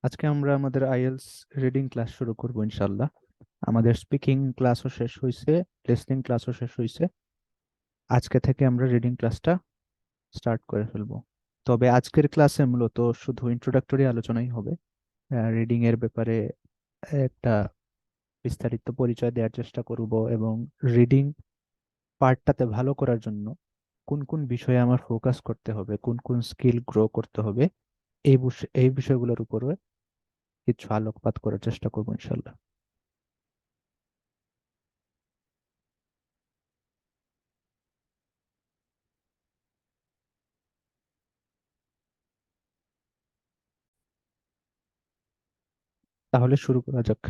আজকে আমরা আমাদের আইএলস রিডিং ক্লাস শুরু করব ইনশাল্লাহ। আমাদের স্পিকিং ক্লাসও শেষ হয়েছে, লিসনিং ক্লাসও শেষ হয়েছে। আজকে থেকে আমরা রিডিং ক্লাসটা স্টার্ট করে ফেলবো। তবে আজকের ক্লাসে মূলত শুধু ইন্ট্রোডাক্টরি আলোচনাই হবে। রিডিং এর ব্যাপারে একটা বিস্তারিত পরিচয় দেওয়ার চেষ্টা করব, এবং রিডিং পার্টটাতে ভালো করার জন্য কোন কোন বিষয়ে আমার ফোকাস করতে হবে, কোন কোন স্কিল গ্রো করতে হবে, এই বিষয়গুলোর উপরে কিছু আলোকপাত করার চেষ্টা করবো ইনশাল্লাহ। তাহলে শুরু করা যাক।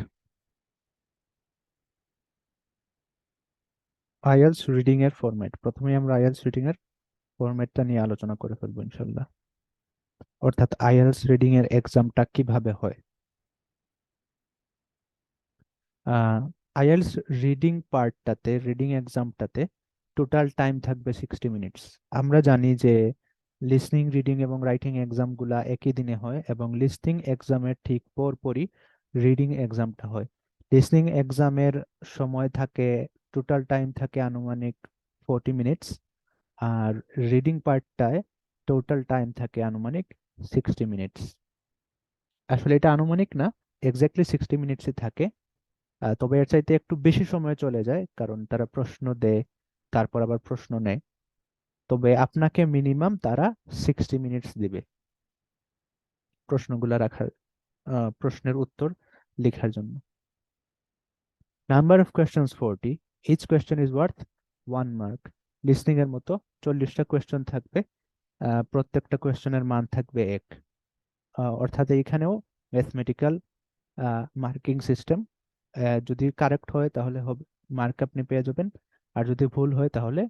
আইএলস রিডিং এর ফরম্যাট, প্রথমে আমরা আইএলস রিডিং এর ফরম্যাটটা নিয়ে আলোচনা করে ফেলবো ইনশাল্লাহ। অর্থাৎ আইএলস রিডিং এর এক্সামটা কিভাবে হয়। আইএলস রিডিং পার্টটাতে, রিডিং এক্সামটাতে টোটাল টাইম থাকবে 60 মিনিটস। আমরা জানি যে লিসনিং, রিডিং এবং রাইটিং এক্সামগুলা একই দিনে হয়, এবং লিসনিং এক্সামের ঠিক পরপরই রিডিং এক্সামটা হয়। লিসনিং এক্সামের সময় থাকে, টোটাল টাইম থাকে আনুমানিক 40 minutes. Are reading পার্টটায় total time থাকে আনুমানিক 60 মিনিটস। আসলে এটা আনুমানিক না, এক্স্যাক্টলি 60 মিনিটসই থাকে। তবে এর চাইতে একটু বেশি সময় চলে যায়, কারণ তারা প্রশ্ন দেয়, তারপর আবার প্রশ্ন নেয়। তবে আপনাকে মিনিমাম তারা 60 মিনিটস দিবে প্রশ্নগুলা রাখার, প্রশ্নের উত্তর লেখার জন্য। Number of questions 40, each question is worth 1 mark. Listening এর মতো 40টা কোয়েশ্চেন থাকবে, প্রত্যেকটা কোয়েশ্চেনের মান থাকবে 1। অর্থাৎ এইখানেও ম্যাথমেটিক্যাল মার্কিং সিস্টেম। যদি কারেক্ট হয় তাহলে হবে মার্ক আপনি পেয়ে যাবেন, আর যদি ভুল হয় তাহলে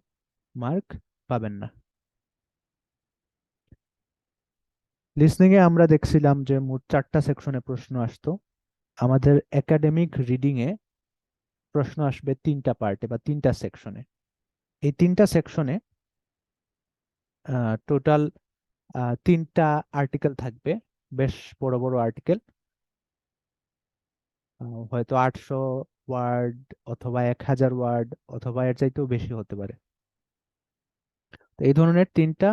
মার্ক পাবেন না। লিসনিং এ আমরা দেখছিলাম যে মোট 4টা সেকশনে প্রশ্ন আসতো। আমাদের একাডেমিক রিডিং এ প্রশ্ন আসবে 3টা পার্টে বা 3টা সেকশনে। এই 3টা সেকশনে টোটাল 3টা আর্টিকেল থাকবে, বেশ বড় বড় আর্টিকেল। হয়তো 800 ওয়ার্ড, অথবা 1000 ওয়ার্ড, অথবা এর চাইতেও বেশি হতে পারে। তো এই ধরনের 3টা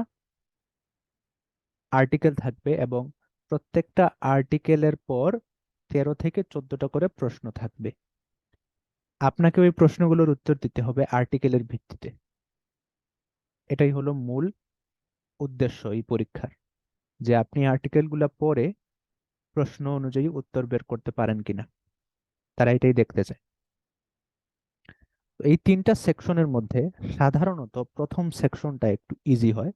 আর্টিকেল থাকবে, এবং প্রত্যেকটা আর্টিকেলের পর 13 থেকে 14টা করে প্রশ্ন থাকবে। আপনাকে ওই প্রশ্নগুলোর উত্তর দিতে হবে আর্টিকেলের ভিত্তিতে। এটাই হলো মূল উদ্দেশ্য এই পরীক্ষার, যে আপনি আর্টিকেলগুলো পড়ে প্রশ্ন অনুযায়ী উত্তর বের করতে পারেন কিনা, তারা এটাই দেখতে চায়। তো এই 3টা সেকশনের মধ্যে সাধারণত প্রথম সেকশনটা একটু ইজি হয়,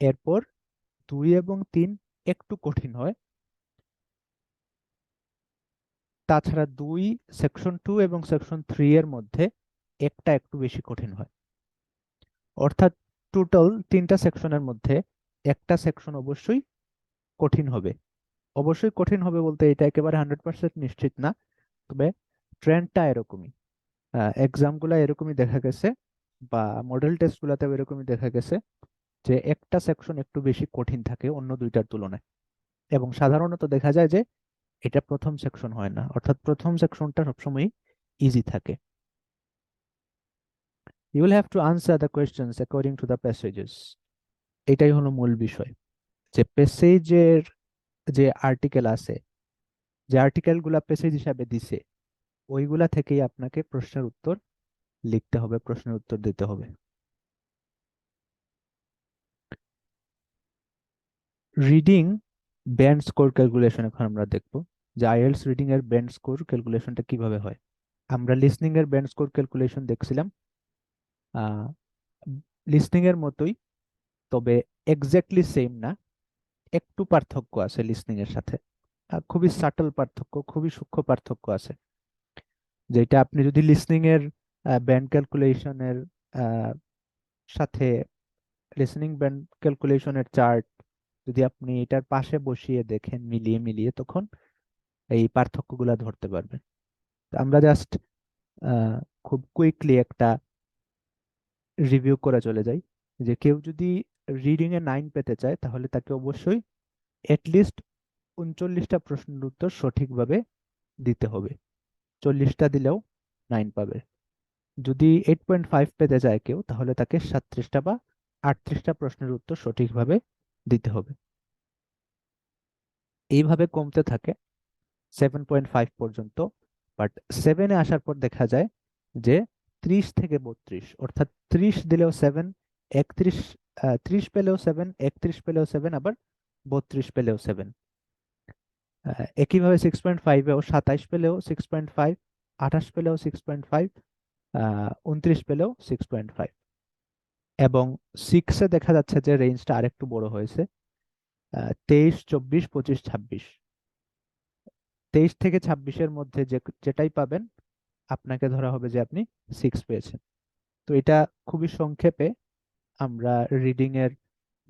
এরপর 2 এবং 3 একটু কঠিন হয়। তাছাড়া সেকশন 2 এবং সেকশন 3 এর মধ্যে একটা একটু বেশি কঠিন হয়। অর্থাৎ টোটাল 3টা সেকশনের মধ্যে একটা সেকশন অবশ্যই কঠিন হবে। অবশ্যই কঠিন হবে বলতে এটা একেবারে 100% নিশ্চিত না, তবে ট্রেন্ডটা এরকমই। এক্সামগুলো এরকমই দেখা গেছে, বা মডেল টেস্টগুলোতেও এরকমই দেখা গেছে, যে একটা সেকশন একটু বেশি কঠিন থাকে অন্য দুইটার তুলনায়। এবং সাধারণত দেখা যায় যে এটা প্রথম সেকশন হয় না, অর্থাৎ প্রথম সেকশনটা সবসময় ইজি থাকে। You will have to answer the questions according to the passages. এটাই হলো মূল বিষয়, যে প্যাসেজের যে আর্টিকেল আছে, যে আর্টিকেলগুলা প্যাসেজ হিসাবে দিছে, ওইগুলা থেকেই আপনাকে প্রশ্নের উত্তর লিখতে হবে, প্রশ্নের উত্তর দিতে হবে। রিডিং ব্যান্ড স্কোর ক্যালকুলেশন এখন আমরা দেখব, যে আইএলটিএস রিডিং এর ব্যান্ড স্কোর ক্যালকুলেশনটা কিভাবে হয়। আমরা লিসনিং এর ব্যান্ড স্কোর ক্যালকুলেশন দেখছিলাম, লিসনিং এর মতোই, তবে এক্স্যাক্টলি সেম না, একটু পার্থক্য আছে লিসনিং এর সাথে। খুবই সাটল পার্থক্য, খুবই সূক্ষ্ম পার্থক্য আছে। যেটা আপনি যদি লিসনিং এর ব্যান্ড ক্যালকুলেশনের সাথে লিসনিং ব্যান্ড ক্যালকুলেশনের চার্ট যদি আপনি এটার পাশে বসিয়ে দেখেন, মিলিয়ে মিলিয়ে, তখন এই পার্থক্যগুলা ধরতে পারবেন। তো আমরা জাস্ট খুব কুইকলি একটা রিভিউ করে চলে যাই, যে কেউ যদি রিডিং এ 9 পেতে চায় তাহলে তাকে অবশ্যই এটলিস্ট 39টা প্রশ্নের উত্তর সঠিকভাবে দিতে হবে। 40টা দিলেও 9 পাবে। যদি 8.5 পেতে যায় কেউ, তাহলে তাকে 37টা বা 38টা প্রশ্নের উত্তর সঠিকভাবে দিতে হবে। এইভাবে কমতে থাকে 7.5 পর্যন্ত। বাট 7-এ আসার পর দেখা যায় যে 30 থেকে 32, অর্থাৎ 30 দিলেও 7, 31, 30 পেলেও 7, 31 পেলেও 7, আবার 32 পেলেও 7। একইভাবে 6.5-এও 27 পেলেও 6.5, 28 পেলেও 6.5, 29 পেলেও 6.5। এবং 6-এ দেখা যাচ্ছে যে রেঞ্জটা আরেকটু বড় হয়েছে, 23, 24, 25, 26। 23 থেকে 26-এর মধ্যে যেটাই পাবেন আপনাকে ধরা হবে যে আপনি 6 পেয়েছেন। তো এটা খুবই সংক্ষেপে আমরা রিডিং এর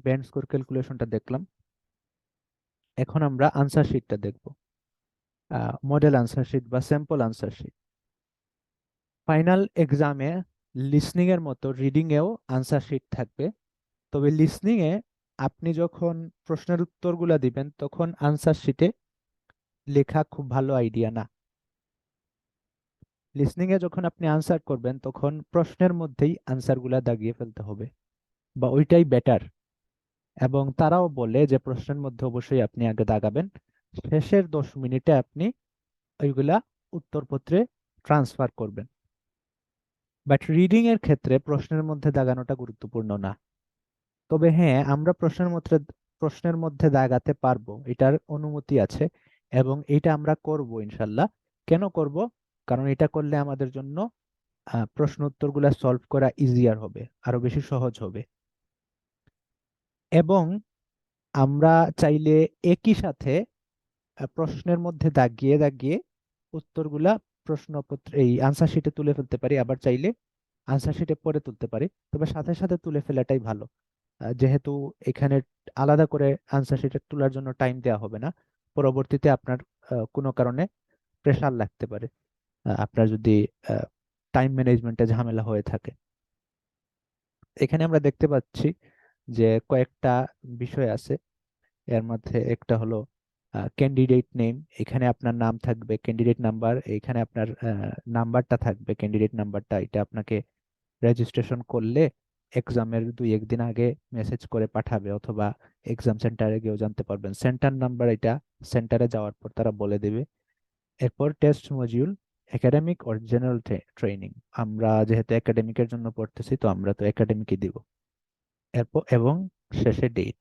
ব্যান্ড স্কোর ক্যালকুলেশনটা দেখলাম। এখন আমরা আনসার শিটটা দেখব, মডেল আনসার শিট বা স্যাম্পল আনসার শিট। ফাইনাল এক্সামে লিসনিং এর মতো রিডিং এও আনসার শিট থাকবে। তবে লিসনিং এ আপনি যখন প্রশ্নের উত্তরগুলা দিবেন তখন আনসার শিটে লেখা খুব ভালো আইডিয়া না। লিসনিং এ যখন আপনি আনসার করবেন তখন প্রশ্নের মধ্যেই আনসারগুলা দাগিয়ে ফেলতে হবে, বা ওইটাই বেটার। এবং তারাও বলে যে প্রশ্নের মধ্যে অবশ্যই আপনি আগে দাগাবেন, শেষের 10 মিনিটে আপনি ওইগুলা উত্তরপত্রে ট্রান্সফার করবেন। বাট রিডিং এর ক্ষেত্রে প্রশ্নের মধ্যে দাগানোটা গুরুত্বপূর্ণ না। তবে হ্যাঁ, আমরা প্রশ্নের মধ্যে দাগাতে পারবো, এটার অনুমতি আছে এবং এটা আমরা করব ইনশাল্লাহ। কেন করব? কারণ এটা করলে আমাদের জন্য প্রশ্ন উত্তরগুলা সলভ করা ইজিয়ার হবে, আরো বেশি সহজ হবে। এবং আমরা চাইলে একই সাথে প্রশ্নের মধ্যে দাগিয়ে দাগিয়ে উত্তরগুলা প্রশ্নপত্র এই আনসার শিটে তুলে ফেলতে পারি, আবার চাইলে আনসার শিটে পরে তুলতে পারি। তবে সাথে সাথে তুলে ফেলাটাই ভালো, যেহেতু এখানে আলাদা করে আনসার শিটে তোলার জন্য টাইম দেওয়া হবে না। পরবর্তীতে আপনার কোনো কারণে প্রেসার লাগতে পারে, আপনার যদি টাইম ম্যানেজমেন্টে ঝামেলা হয়ে থাকে। এখানে আমরা দেখতে পাচ্ছি যে কয়েকটা বিষয় আছে। এর মধ্যে একটা হলো ক্যান্ডিডেট নেম। এখানে আপনার নাম থাকবে, ক্যান্ডিডেট নাম্বার এখানে আপনার নাম্বারটা থাকবে, ক্যান্ডিডেট নাম্বারটা। এটা আপনাকে রেজিস্ট্রেশন করলে এক্সামের 2-1 দিন আগে মেসেজ করে পাঠাবে, অথবা এক্সাম সেন্টারে গিয়েও জানতে পারবেন। সেন্টার নাম্বার এটা সেন্টারে যাওয়ার পর তারা বলে দেবে। এরপর test module, academic or general training. আমরা যেহেতু একাডেমিকের জন্য পড়তেছি, তো আমরা তো একাডেমিকই দিব। এরপর এবং শেষে ডেট।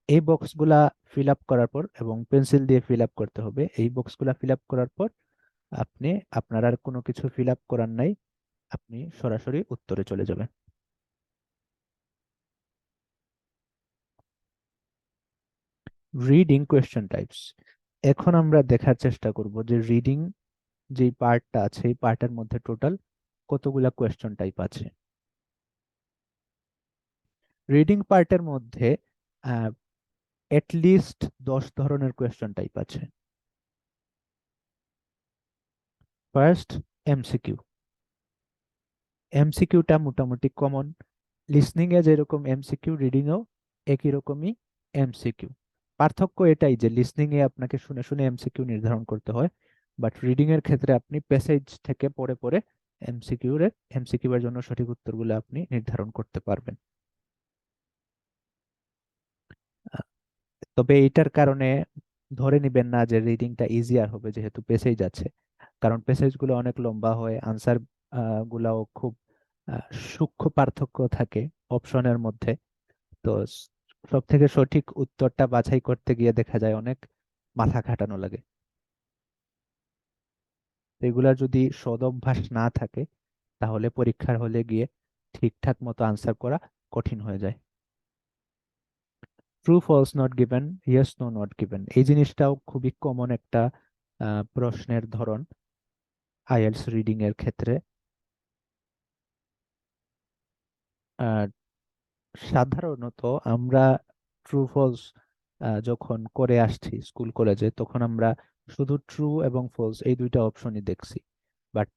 এই বক্সগুলা ফিল আপ করার পর, এবং পেন্সিল দিয়ে ফিল আপ করতে হবে, এই বক্সগুলা ফিল আপ করার পর আপনি, আপনার আর কোনো কিছু ফিল আপ করার নাই, আপনি সরাসরি উত্তরে চলে যাবেন। Reading question types. এখন আমরা দেখার চেষ্টা করব যে রিডিং যে পার্টটা আছে এই পার্টের মধ্যে টোটাল কতগুলা কোয়েশ্চেন টাইপ আছে। রিডিং পার্টের মধ্যে লিস্ট 10 ধরনের কোয়েশ্চেন টাইপ আছে। First, MCQ. এমসিকিউটা মোটামুটি কমন। লিসনিং এ যেরকম এমসিকিউ, রিডিং এও একই রকমই এমসিকিউ। পার্থক্য এটাই যে লিসনিং এ আপনাকে শুনে শুনে এমসিকিউ নির্ধারণ করতে হয়, বাট রিডিং এর ক্ষেত্রে আপনি প্যাসেজ থেকে পড়ে পড়ে এমসিকিউ এর জন্য সঠিক উত্তরগুলো আপনি নির্ধারণ করতে পারবেন। আহ, তবে এইটার কারণে ধরে নিবেন না যে রিডিংটা ইজিয়ার হবে যেহেতু প্যাসেজ আছে, কারণ প্যাসেজ গুলো অনেক লম্বা হয়, আনসার গুলাও খুব আহ, সূক্ষ্ম পার্থক্য থাকে অপশনের মধ্যে। তো সব থেকে সঠিক উত্তরটা বাছাই করতে গিয়ে দেখা যায় অনেক মাথা খাটানো লাগে। তো এগুলার যদি সদভ্যাস না থাকে তাহলে পরীক্ষার হলে গিয়ে ঠিকঠাক মতো আনসার করা কঠিন হয়ে যায়। True false not given, yes no not given, এই জিনিসটাও খুবই কমন একটা প্রশ্নের ধরন আইএলটিএস রিডিং এর ক্ষেত্রে। আহ, সাধারণত আমরা ট্রু ফলস যখন করে আসছি স্কুল কলেজে, তখন আমরা শুধু ট্রু এবং ফলস এই দুইটা অপশনই দেখছি। বাট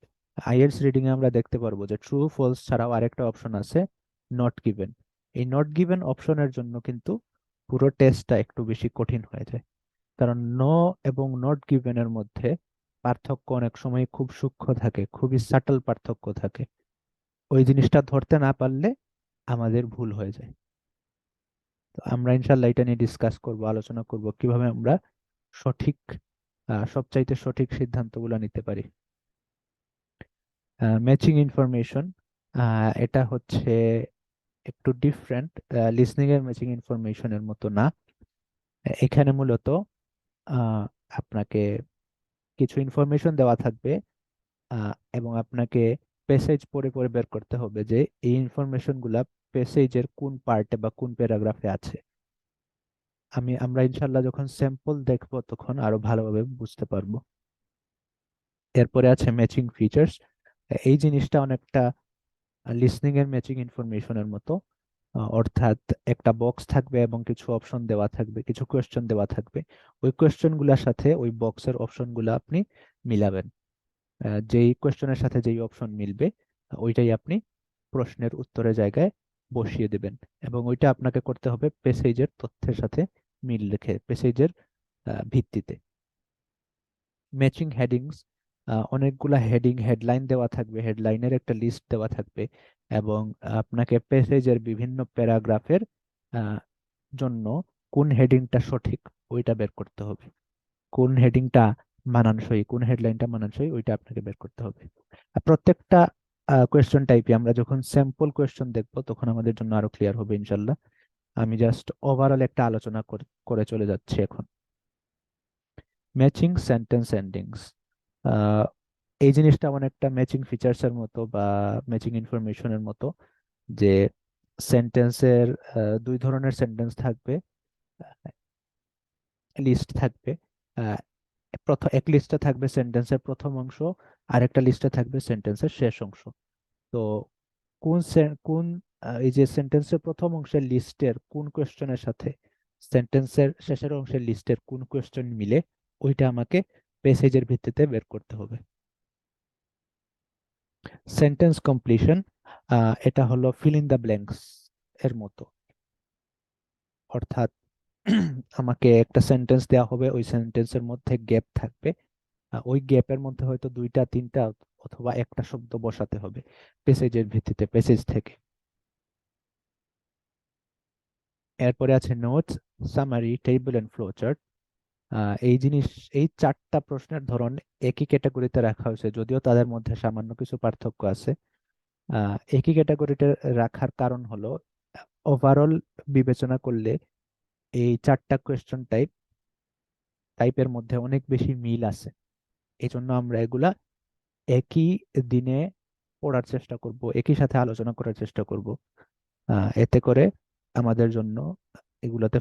আইএলটিএস রিডিং এ আমরা দেখতে পারবো যে ট্রু ফলস ছাড়াও আরেকটা অপশন আছে, নট গিভেন। এই নট গিভেন অপশনের জন্য কিন্তু পুরো টেস্টটা একটু বেশি কঠিন হয়ে যায়। কারণ নো এবং নট গিভেন এর মধ্যে পার্থক্য অনেক সময় খুব সূক্ষ্ম থাকে, খুবই সাটল পার্থক্য থাকে। ওই জিনিসটা ধরতে না পারলে আমাদের ভুল হয়ে যায়। তো আমরা ইনশাল্লাহ এটা নিয়ে ডিসকাস করব, আলোচনা করব কিভাবে আমরা সঠিক সবচাইতে সঠিক সিদ্ধান্তগুলো নিতে পারি। ম্যাচিং ইনফরমেশন, এটা হচ্ছে একটু ডিফারেন্ট। লিসনিং এর ম্যাচিং ইনফরমেশনের মতো না। এখানে মূলত আহ, আপনাকে কিছু ইনফরমেশন দেওয়া থাকবে, এবং আপনাকে প্যাসেজ পড়ে পড়ে বের করতে হবে যে এই ইনফরমেশন গুলা প্যাসেজের কোন পার্টে বা কোন প্যারাগ্রাফে আছে। আমরা ইনশাল্লাহ যখন স্যাম্পল দেখবো তখন আরো ভালোভাবে বুঝতে পারবো। এরপরে আছে ম্যাচিং ফিচার্স। এই জিনিসটা অনেকটা লিসনিং এর ম্যাচিং ইনফরমেশনের মতো। অর্থাৎ একটা বক্স থাকবে এবং কিছু অপশন দেওয়া থাকবে, কিছু কোয়েশ্চেন দেওয়া থাকবে। ওই কোয়েশ্চেন গুলার সাথে ওই বক্সের অপশন গুলা আপনি মিলাবেন। যেই কোয়েশ্চেনের সাথে যেই অপশন মিলবে ওইটাই আপনি প্রশ্নের উত্তরের জায়গায় বসিয়ে দেবেন। এবং ওইটা আপনাকে করতে হবে প্যাসেজের তথ্যের সাথে মিল রেখে, প্যাসেজের ভিত্তিতে। ম্যাচিং হেডিংস, অনেকগুলা হেডলাইন দেওয়া থাকবে, হেডলাইনের একটা লিস্ট দেওয়া থাকবে, এবং আপনাকে প্যাসেজের বিভিন্ন প্যারাগ্রাফের জন্য কোন হেডিংটা সঠিক ওইটা বের করতে হবে। কোন হেডিংটা মানানসই, কোন হেডলাইনটা মানানসই ওইটা আপনাকে বের করতে হবে। আর প্রত্যেকটা কোয়েশ্চেন টাইপে আমরা যখন স্যাম্পল কোয়েশ্চেন দেখবো তখন আমাদের জন্য আরো ক্লিয়ার হবে ইনশাল্লাহ। আমি জাস্ট ওভারঅল একটা আলোচনা করে চলে যাচ্ছি এখন। ম্যাচিং সেন্টেন্স এন্ডিংস, এই জিনিসটা অনেকটা ম্যাচিং ফিচার্স এর মতো বা ম্যাচিং ইনফরমেশনের মতো, যে সেন্টেন্সের দুই ধরনের সেন্টেন্স থাকবে, লিস্ট থাকবে। আহ, প্রথম এক লিস্টে থাকবে সেন্টেন্সের প্রথম অংশ, আর একটা লিস্টে থাকবে সেন্টেন্সের শেষ অংশ। তো কোন এই যে সেন্টেন্সের প্রথম অংশের লিস্টের কোন কোয়েশ্চেনের সাথে সেন্টেন্সের শেষের অংশের লিস্টের কোন কোয়েশ্চেন মিলে ওইটা আমাকে প্যাসেজের ভিত্তিতে বের করতে হবে। সেন্টেন্স কমপ্লিশন, এটা হলো ফিল ইন দ্য ব্ল্যাঙ্কস এর মতো। অর্থাৎ আমাকে একটা সেন্টেন্স দেওয়া হবে, ওই সেন্টেন্সের মধ্যে গ্যাপ থাকবে। ওই গ্যাপের মধ্যে হয়তো দুইটা তিনটা অথবা একটা শব্দ বসাতে হবে প্যাসেজের ভিত্তিতে, প্যাসেজ থেকে। এরপরে আছে notes, summary, table and flow chart. এই জিনিস, এই চারটা প্রশ্নের ধরন একই ক্যাটাগরিতে রাখা হয়েছে, যদিও তাদের মধ্যে সামান্য কিছু পার্থক্য আছে। একই ক্যাটাগরিতে রাখার কারণ হলো ওভারঅল বিবেচনা করলে এই চারটা কোয়েশ্চেন টাইপের মধ্যে অনেক বেশি মিল আছে। এই জন্য আমরা এগুলা একই দিনে পড়ার চেষ্টা করব, একই সাথে আলোচনা করার চেষ্টা করব। এতে করে আমাদের জন্য এগুলাতে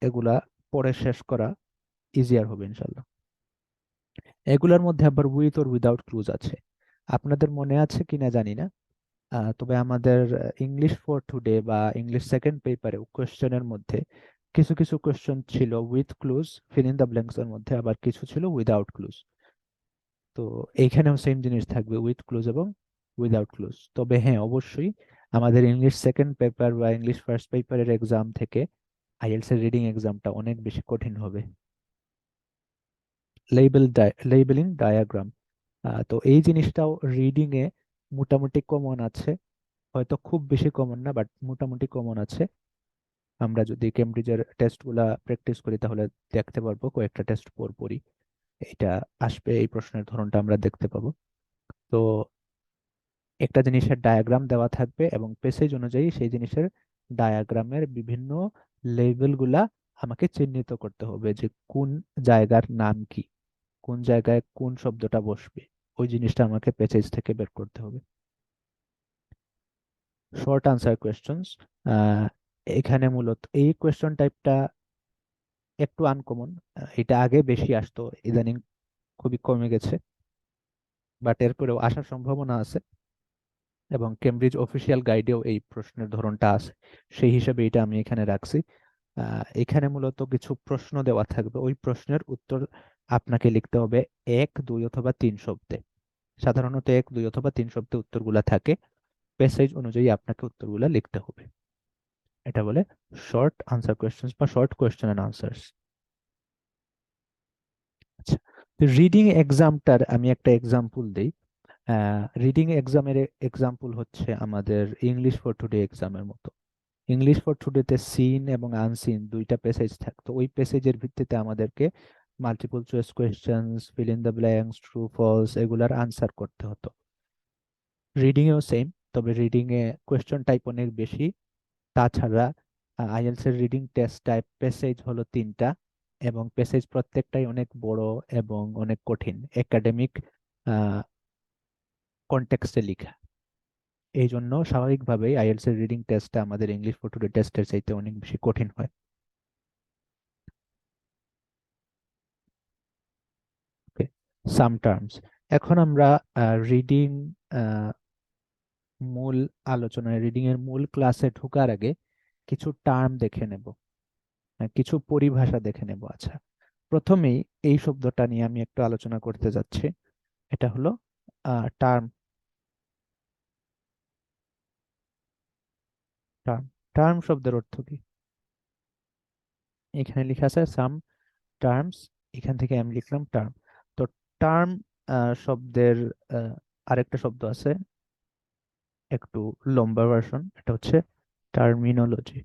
এগুলা পড়ে শেষ করা ইজিয়ার হবে ইনশাল্লাহ। এগুলোর মধ্যে আবার উইথ ওর উইদাউট ক্লুজ আছে। আপনাদের মনে আছে কিনা জানি না, তবে আমাদের ইংলিশ ফর টুডে বা ইংলিশ সেকেন্ড পেপারে কোয়েশ্চেনের মধ্যে কিছু কিছু কোয়েশ্চেন ছিল with clues, feel in the blanks এর মধ্যে, আবার কিছু ছিল উইদাউট ক্লুজ। তো এইখানেও সেম জিনিস থাকবে, উইথ ক্লুজ এবং উইদাউট ক্লুজ। তবে হ্যাঁ, অবশ্যই আমাদের ইংলিশ সেকেন্ড পেপার বা ইংলিশ ফার্স্ট পেপারের এক্সাম থেকে আইএলটিএস এর রিডিং এক্সামটা অনেক বেশি কঠিন হবে। লেবেলিং ডায়াগ্রাম, তো এই জিনিসটাও রিডিং এ মোটামুটি কমন আছে, হয়তো খুব বেশি কমন না বাট মোটামুটি কমন আছে। আমরা যদি কেমব্রিজের টেস্ট গুলা প্র্যাকটিস করি তাহলে দেখতে পারবো কয়েকটা টেস্ট পর পরই এটা আসবে, এই প্রশ্নের ধরনটা আমরা দেখতে পাবো। তো একটা জিনিসের ডায়াগ্রাম দেওয়া থাকবে এবং পেসেজ অনুযায়ী সেই জিনিসের ডায়াগ্রামের বিভিন্ন লেভেল গুলা আমাকে চিহ্নিত করতে হবে যে কোন জায়গার নাম কি, কোন জায়গায় কোন শব্দটা বসবে, ওই জিনিসটা আমাকে পেসেজ থেকে বের করতে হবে। শর্ট আনসার কোয়েশ্চেন্স, এখানে মূলত এই কোয়েশ্চেন টাইপটা একটু আনকমন। এটা আগে বেশি আসতো, ইদানিং খুবই কমে গেছে, বাট এরপরেও আসার সম্ভাবনা আছে। এবং কেমব্রিজ অফিসিয়াল গাইডেও এই প্রশ্নের ধরনটা আছে, সেই হিসাবে এটা আমি এখানে রাখছি। এখানে মূলত কিছু প্রশ্ন দেওয়া থাকবে, ওই প্রশ্নের উত্তর আপনাকে লিখতে হবে এক, দুই অথবা তিন শব্দে। সাধারণত এক, দুই অথবা তিন শব্দে উত্তরগুলা থাকে, প্যাসেজ অনুযায়ী আপনাকে উত্তরগুলা লিখতে হবে। এটা বলে শর্ট আনসার কোয়েশ্চেন্স বা শর্ট কোয়েশ্চেন এন্ড আনসার্স। আচ্ছা, রিডিং এক্সামটার আমি একটা এক্সাম্পল দিই। রিডিং এক্সামের এক্সাম্পল হচ্ছে আমাদের ইংলিশ ফর টুডে এক্সামের মতো। ইংলিশ ফর টুডেতে সিন এবং আনসিন দুইটা প্যাসেজ থাকতো। ওই প্যাসেজের ভিত্তিতে আমাদেরকে multiple choice questions, fill in the blanks, true false এগুলার আনসার করতে হতো। রিডিং এও সেম, তবে রিডিং এ কোয়েশ্চেন টাইপ অনেক বেশি। তাছাড়া আইএলটিএস এর রিডিং টেস্ট টাইপ প্যাসেজ হলো তিনটা, এবং প্যাসেজ প্রত্যেকটাই অনেক বড় এবং অনেক কঠিন, একাডেমিক কনটেক্সটে লেখা। এই জন্য স্বাভাবিকভাবেই আইএলটিএস এর রিডিং টেস্টটা আমাদের ইংলিশ ফর টুডে টেস্টের চাইতে অনেক বেশি কঠিন হয়। ওকে, সাম টার্মস। এখন আমরা রিডিং মূল আলোচনায়, রিডিং এর মূল ক্লাসে ঢোকার আগে কিছু টার্ম দেখে নেব, কিছু পরিভাষা দেখে নেব। আচ্ছা, প্রথমেই এই শব্দটা নিয়ে আমি একটু আলোচনা করতে যাচ্ছি। এটা হলো টার্ম। টার্ম টার্ম শব্দের অর্থ কি? এখানে লেখা আছে সাম টার্মস, এখান থেকে আমি লিখলাম টার্ম। তো টার্ম শব্দের আরেকটা শব্দ আছে, একটু লম্বা ভার্সন, এটা হচ্ছে টার্মিনোলজি।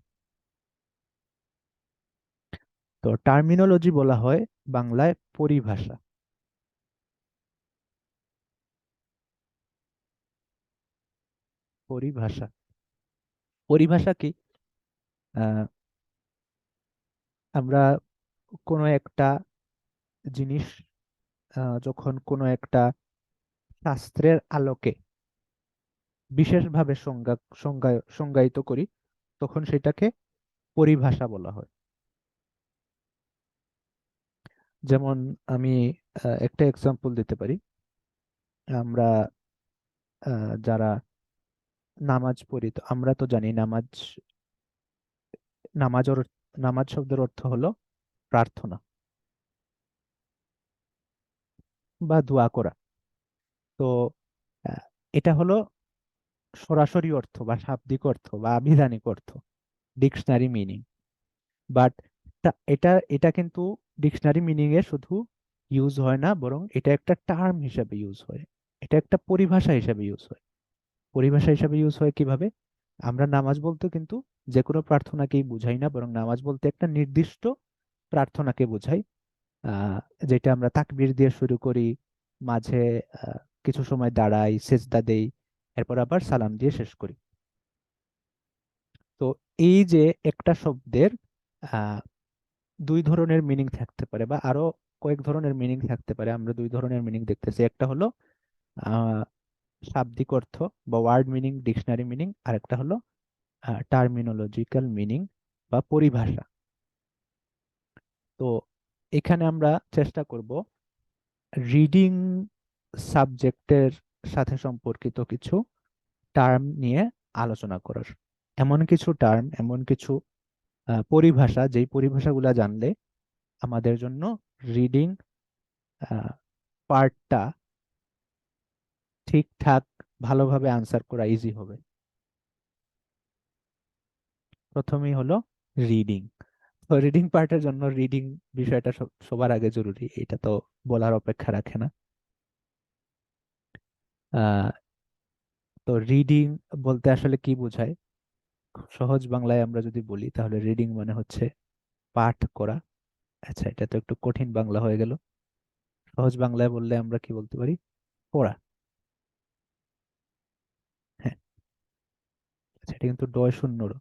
তো টার্মিনোলজি বলা হয় বাংলায় পরিভাষা। পরিভাষা, পরিভাষা কি? আহ, আমরা কোনো একটা জিনিস যখন কোনো একটা শাস্ত্রের আলোকে বিশেষভাবে সংজ্ঞায়িত করি, তখন সেটাকে পরিভাষা বলা হয়। যেমন আমি একটা এক্সাম্পল দিতে পারি। আমরা যারা নামাজ পড়ি, তো আমরা তো জানি নামাজ, নামাজ নামাজ শব্দের অর্থ হলো প্রার্থনা বা দোয়া করা। তো আহ, এটা হলো সরাসরি অর্থ বা শাব্দিক অর্থ বা আবিধানিক অর্থ, ডিকশনারি মিনিং। বাট এটা এটা কিন্তু ডিকশনারি মিনিং এ শুধু ইউজ হয় না, বরং এটা একটা টার্ম হিসাবে ইউজ হয়, এটা একটা পরিভাষা হিসাবে ইউজ হয়। পরিভাষা হিসাবে ইউজ হয় কিভাবে? আমরা নামাজ বলতে কিন্তু যে কোনো প্রার্থনাকেই বুঝাই না, বরং নামাজ বলতে একটা নির্দিষ্ট প্রার্থনাকে বোঝাই, আহ যেটা আমরা তাকবীর দিয়ে শুরু করি, মাঝে কিছু সময় দাঁড়াই, সেজদা দেই, এরপর আবার সালাম দিয়ে শেষ করি। তো এই যে একটা শব্দের আহ দুই ধরনের মিনিং থাকতে পারে, বা আরো কয়েক ধরনের মিনিং থাকতে পারে। আমরা দুই ধরনের মিনিং দেখতেছি, একটা হলো আহ শাব্দিক অর্থ বা ওয়ার্ড মিনিং, ডিকশনারি মিনিং, আর একটা হলো টার্মিনোলজিক্যাল মিনিং বা পরিভাষা। তো এখানে আমরা চেষ্টা করব রিডিং সাবজেক্টের সাথে সম্পর্কিত কিছু টার্ম নিয়ে আলোচনা করার। এমন কিছু টার্ম, এমন কিছু পরিভাষা, যেই পরিভাষাগুলো জানলে আমাদের জন্য রিডিং পার্টটা ঠিকঠাক ভালোভাবে আনসার করা ইজি হবে। প্রথমেই হলো রিডিং। তো রিডিং পার্টের জন্য রিডিং বিষয়টা সবার আগে জরুরি, এটা তো বলার অপেক্ষা রাখে না। আহ তো রিডিং বলতে আসলে কি বোঝায়? খুব সহজ বাংলায় আমরা যদি বলি, তাহলে রিডিং মানে হচ্ছে পাঠ করা। আচ্ছা, এটা তো একটু কঠিন বাংলা হয়ে গেল। সহজ বাংলায় বললে আমরা কি বলতে পারি? পড়া। হ্যাঁ, আচ্ছা, এটা কিন্তু ডয় শূন্য র।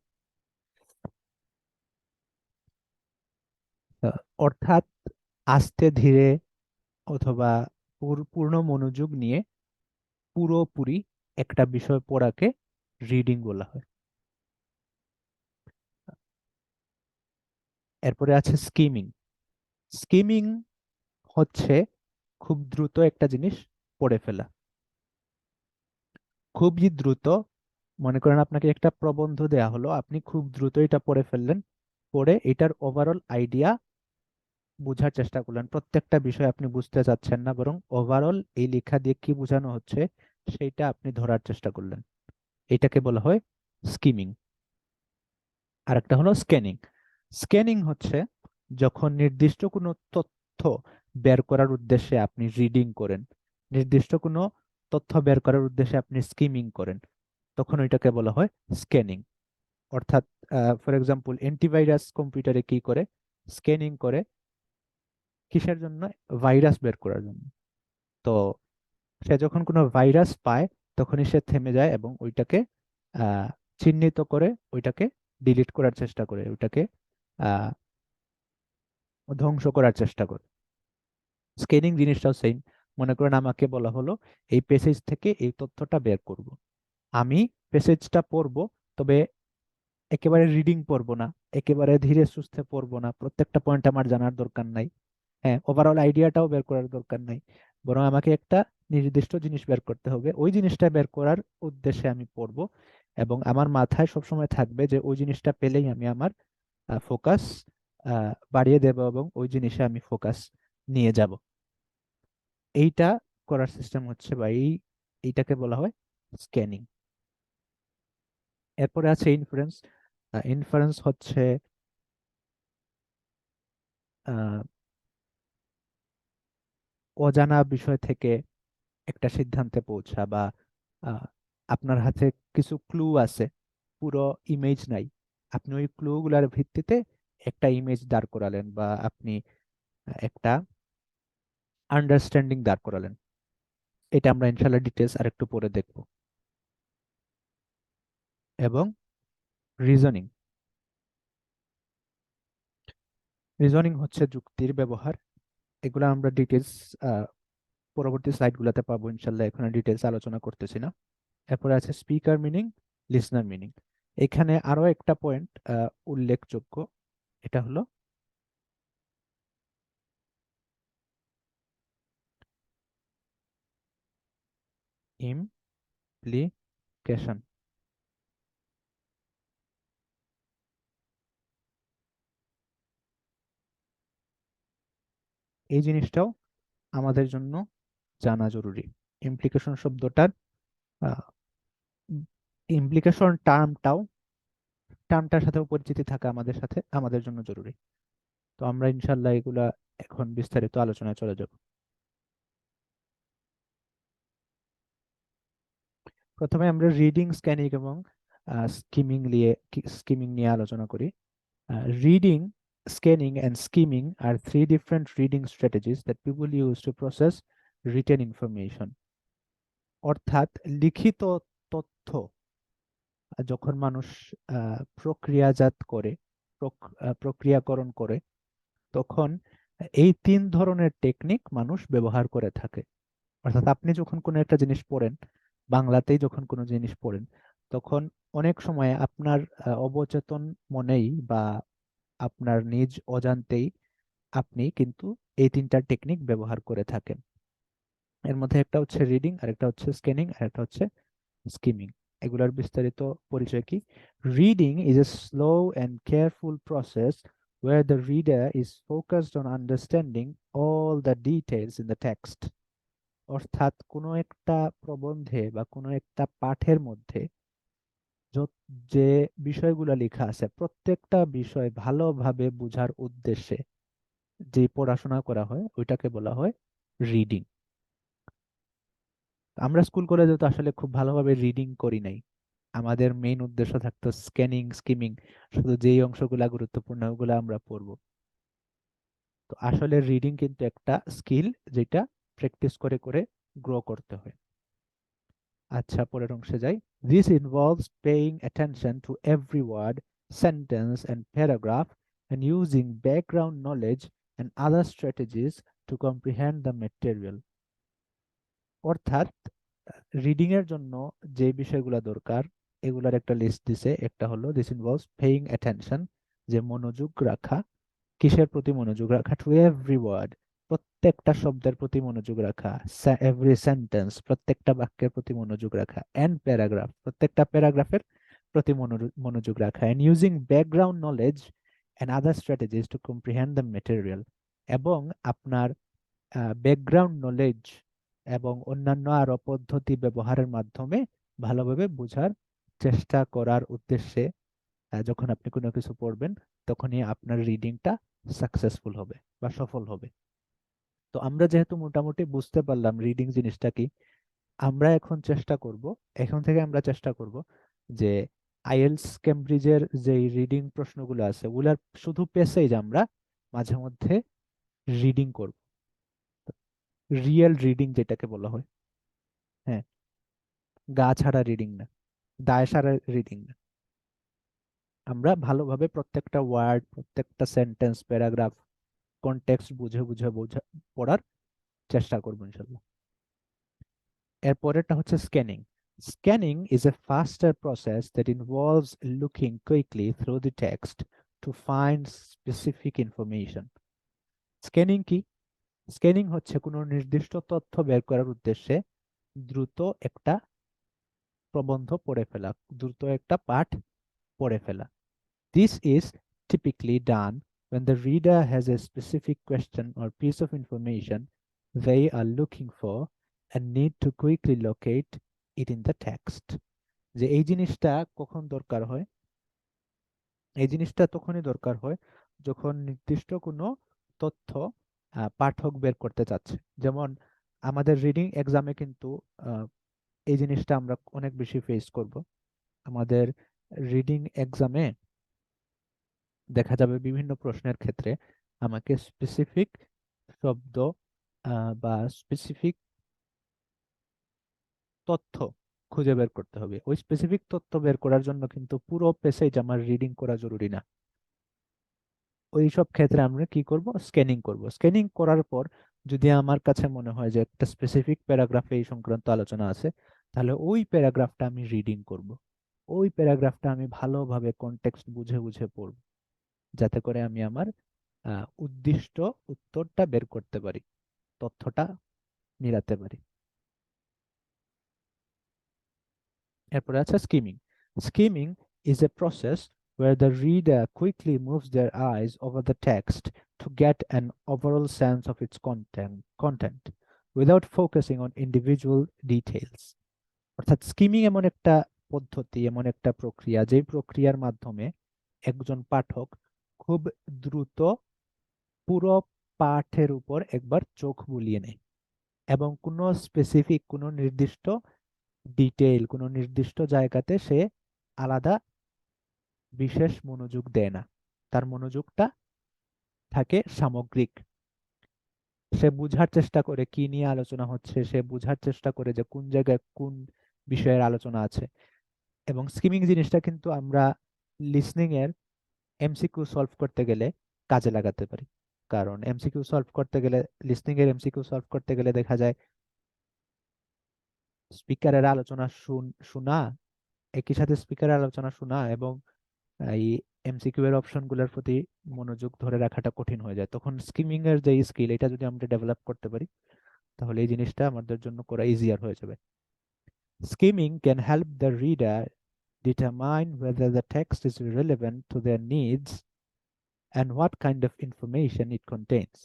অর্থাৎ আস্তে ধীরে অথবা পূর্ণ মনোযোগ নিয়ে পুরোপুরি একটা বিষয় পড়াকে রিডিং বলা হয়। এরপরে আছে স্কিমিং। স্কিমিং হচ্ছে খুব দ্রুত একটা জিনিস পড়ে ফেলা, খুবই দ্রুত। মনে করেন আপনাকে একটা প্রবন্ধ দেয়া হলো, আপনি খুব দ্রুত এটা পড়ে ফেললেন, পড়ে এটার ওভারঅল আইডিয়া বোঝার চেষ্টা করলেন। প্রত্যেকটা বিষয় আপনি বুঝতে চাচ্ছেন না, বরং ওভারঅল এই লেখা দিয়ে কি বোঝানো হচ্ছে সেইটা আপনি ধরার চেষ্টা করলেন। এটাকে বলা হয় স্কিমিং। আর একটা হলো স্ক্যানিং। স্ক্যানিং হচ্ছে যখন নির্দিষ্ট কোনো তথ্য বের করার উদ্দেশ্যে আপনি রিডিং করেন, নির্দিষ্ট কোনো তথ্য বের করার উদ্দেশ্যে আপনি স্কিমিং করেন, তখন ওইটাকে বলা হয় স্ক্যানিং। অর্থাৎ ফর এক্সাম্পল অ্যান্টিভাইরাস কম্পিউটারে কি করে, স্ক্যানিং করে কিসের জন্য, ভাইরাস বের করার জন্য। তো সে যখন কোনো ভাইরাস পায় তখনই সে থেমে যায় এবং ওইটাকে আহ, চিহ্নিত করে ওইটাকে ডিলিট করার চেষ্টা করে, ওইটাকে আহ, ধ্বংস করার চেষ্টা করে। স্ক্যানিং জিনিসটাও সেম। মনে করেন আমাকে বলা হলো এই পেসেজ থেকে এই তথ্যটা বের করব, আমি পেসেজটা পড়বো, তবে একেবারে রিডিং পড়বো না, একেবারে ধীরে সুস্থে পড়বো না, প্রত্যেকটা পয়েন্ট আমার জানার দরকার নাই, হ্যাঁ ওভারঅল আইডিয়াটাও বের করার দরকার নাই, বরং আমাকে একটা নির্দিষ্ট জিনিস বের করতে হবে, ওই জিনিসটা বের করার উদ্দেশ্যে আমি পড়বো, এবং আমার মাথায় সবসময় থাকবে যে ওই জিনিসটা পেলেই আমি আমার ফোকাস বাড়িয়ে দেব এবং ওই জিনিসে আমি ফোকাস নিয়ে যাব। এইটা করার সিস্টেম হচ্ছে বা এইটাকে বলা হয় স্ক্যানিং। এরপরে আছে ইনফারেন্স। ইনফারেন্স হচ্ছে আহ, অজানা বিষয় থেকে একটা সিদ্ধান্তে পৌঁছা, বা আহ, আপনার হাতে কিছু ক্লু আছে, পুরো ইমেজ নাই, আপনি ওই ক্লু গুলার ভিত্তিতে একটা ইমেজ দাঁড় করালেন, বা আপনি একটা আন্ডারস্ট্যান্ডিং দাঁড় করালেন। এটা আমরা ইনশাল্লাহ ডিটেলস আরেকটু পরে দেখব। এবং রিজনিং। রিজনিং হচ্ছে যুক্তির ব্যবহার। এগুলো আমরা ডিটেলস পরবর্তী স্লাইডগুলোতে পাবো ইনশাল্লাহ, এখানে ডিটেলস আলোচনা করতেছি না। এরপরে আছে স্পিকার মিনিং, লিসনার মিনিং। এখানে আরো একটা পয়েন্ট উল্লেখযোগ্য, এটা হলো ইমপ্লিকেশন। এই জিনিসটাও আমাদের জন্য জানা জরুরি। ইমপ্লিকেশন শব্দটার ইমপ্লিকেশন টার্মটার সাথেও পরিচিতি থাকা আমাদের জন্য জরুরি। তো আমরা ইনশাল্লাহ এগুলা এখন বিস্তারিত আলোচনায় চলে যাব। প্রথমে আমরা রিডিং, স্ক্যানিং এবং স্কিমিং নিয়ে আলোচনা করি। Reading, scanning and skimming are three different reading strategies that people use to process written information. অর্থাৎ লিখিত তথ্য যখন মানুষ প্রক্রিয়াজাত করে, প্রক্রিয়াকরণ করে, তখন এই তিন ধরনের টেকনিক মানুষ ব্যবহার করে থাকে। অর্থাৎ আপনি যখন কোনো একটা জিনিস পড়েন, বাংলাতেই যখন কোনো জিনিস পড়েন, তখন অনেক সময় আপনার অবচেতন মনেই বা আপনার নিজ অজান্তেই আপনি কিন্তু এই তিনটা টেকনিক ব্যবহার করে থাকেন। এর মধ্যে একটা হচ্ছে রিডিং, আরেকটা হচ্ছে স্ক্যানিং, আরেকটা হচ্ছে স্কিমিং। এগুলার বিস্তারিত পরিচয় কি? Reading is a slow and careful process where the reader is focused on understanding all the details in the text. অর্থাৎ কোনো একটা প্রবন্ধে বা কোনো একটা পাঠের মধ্যে যে বিষয়গুলো লেখা আছে, প্রত্যেকটা বিষয় ভালোভাবে বোঝার উদ্দেশ্যে যে পড়াশোনা করা হয় ওইটাকে বলা হয় রিডিং। আমরা স্কুল কলেজে তো আসলে খুব ভালোভাবে রিডিং করি নাই, আমাদের মেইন উদ্দেশ্য থাকতো স্ক্যানিং, স্কিমিং, শুধু যেই অংশগুলা গুরুত্বপূর্ণ ওগুলো আমরা পড়বো। তো আসলে রিডিং কিন্তু একটা স্কিল, যেটা প্র্যাকটিস করে করে গ্রো করতে হয়। আচ্ছা, পরের অংশে যাই। This involves paying attention to every word, sentence and paragraph and using background knowledge and other strategies to comprehend the material. অর্থাৎ রিডিং এর জন্য যে বিষয়গুলো দরকার এগুলার একটা লিস্ট দিছে। একটা হলো দিস ইনভলভস পেইং অ্যাটেনশন, যে মনোযোগ রাখা। কিসের প্রতি মনোযোগ রাখা? টু এভরি ওয়ার্ড, প্রত্যেকটা শব্দের প্রতি মনোযোগ রাখা। এভরি সেন্টেন্স, প্রত্যেকটা বাক্যের প্রতি মনোযোগ রাখা। এন্ড প্যারাগ্রাফ, প্রত্যেকটা প্যারাগ্রাফের প্রতি মনোযোগ রাখা। And using background knowledge and other strategies to comprehend the material, এবং আপনার ব্যাকগ্রাউন্ড নলেজ এবং অন্যান্য আরো পদ্ধতি ব্যবহারের মাধ্যমে ভালোভাবে বোঝার চেষ্টা করার উদ্দেশ্যে যখন আপনি কোনো কিছু পড়বেন তখনই আপনার রিডিংটা সাকসেসফুল হবে বা সফল হবে। তো আমরা যেহেতু মোটামুটি বুঝতে পারলাম রিডিং জিনিসটা কি, আমরা এখন থেকে আমরা চেষ্টা করব যে আইএলটিএস কেমব্রিজের যে রিডিং প্রশ্নগুলো আছে ওগুলার শুধু প্যাসেজ আমরা মাঝে মধ্যে রিডিং করব, রিয়েল রিডিং যেটাকে বলা হয়। হ্যাঁ, গা ছাড়া রিডিং না, দায় সারা রিডিং না। আমরা ভালোভাবে প্রত্যেকটা ওয়ার্ড, প্রত্যেকটা সেন্টেন্স, প্যারাগ্রাফ, কনটেক্সট বুঝে বুঝে বুঝে পড়ার চেষ্টা করবো ইনশাল্লাহ। এরপরেরটা হচ্ছে scanning. Scanning is a faster process that involves looking quickly through the text to find specific information. Scanning কি? স্ক্যানিং হচ্ছে কোনো নির্দিষ্ট তথ্য বের করার উদ্দেশ্যে দ্রুত একটা প্রবন্ধ পড়ে ফেলা, দ্রুত একটা পাঠ পড়ে ফেলা। This is typically done when the reader has a specific question or piece of information they are looking for and need to quickly locate it in the text. যে এই জিনিসটা কখন দরকার হয়? এই জিনিসটা তখনই দরকার হয় যখন নির্দিষ্ট কোনো তথ্য পাঠক বের করতে চাচ্ছে। যেমন আমাদের রিডিং এক্সামে কিন্তু আহ, এই জিনিসটা আমরা অনেক বেশি ফেস করব। আমাদের রিডিং এক্সামে দেখা যাবে বিভিন্ন প্রশ্নের ক্ষেত্রে আমাকে স্পেসিফিক শব্দ বা স্পেসিফিক তথ্য খুঁজে বের করতে হবে। ওই স্পেসিফিক তথ্য বের করার জন্য কিন্তু পুরো প্যাসেজ আমার রিডিং করা জরুরি না। ওই সব ক্ষেত্রে আমরা কি করব? স্ক্যানিং করব। স্ক্যানিং করার পর যদি আমার কাছে মনে হয় যে একটা স্পেসিফিক প্যারাগ্রাফে এই সংক্রান্ত আলোচনা আছে, তাহলে ওই প্যারাগ্রাফটা আমি রিডিং করব। ওই প্যারাগ্রাফটা আমি ভালোভাবে কনটেক্সট বুঝে বুঝে পড়ব, যাতে করে আমি আমার উদ্দিষ্ট উত্তরটা বের করতে পারি, তথ্যটা মিলাতে পারি। এরপরে আছে skimming. Skimming is a process where the reader quickly moves their eyes over the text to get an overall sense of its content without focusing on individual details. অর্থাৎ স্কিমিং এমন একটা পদ্ধতি, এমন একটা প্রক্রিয়া, যে প্রক্রিয়ার মাধ্যমে একজন পাঠক খুব দ্রুত পুরো পাঠের উপর একবার চোখ বুলিয়ে নেয় এবং কোনো স্পেসিফিক, কোনো নির্দিষ্ট ডিটেইল, কোনো নির্দিষ্ট জায়গাতে সে আলাদা বিশেষ মনোযোগ দেয় না। তার মনোযোগটা থাকে সামগ্রিক। সে বুঝার চেষ্টা করে কি নিয়ে আলোচনা হচ্ছে, সে বুঝার চেষ্টা করে যে কোন জায়গায় কোন বিষয়ের আলোচনা আছে। এবং স্কিমিং জিনিসটা কিন্তু আমরা লিসনিং এর এমসিকিউ সলভ করতে গেলে কাজে লাগাতে পারি। কারণ এমসিকিউ সলভ করতে গেলে, লিসনিং এর এমসিকিউ সলভ করতে গেলে দেখা যায় স্পিকারের আলোচনা শোনা, একই সাথে স্পিকারের আলোচনা শোনা এবং এই এমসিকিউ এর অপশন গুলোর প্রতি মনোযোগ ধরে রাখাটা কঠিন হয়ে যায়। তখন স্কিমিং এর যে স্কিল, এটা যদি আমরা ডেভেলপ করতে পারি, তাহলে এই জিনিসটা আমাদের জন্য করা ইজিয়ার হয়ে যাবে। Skimming can help the reader determine whether the text is relevant to their needs and what kind of information it contains.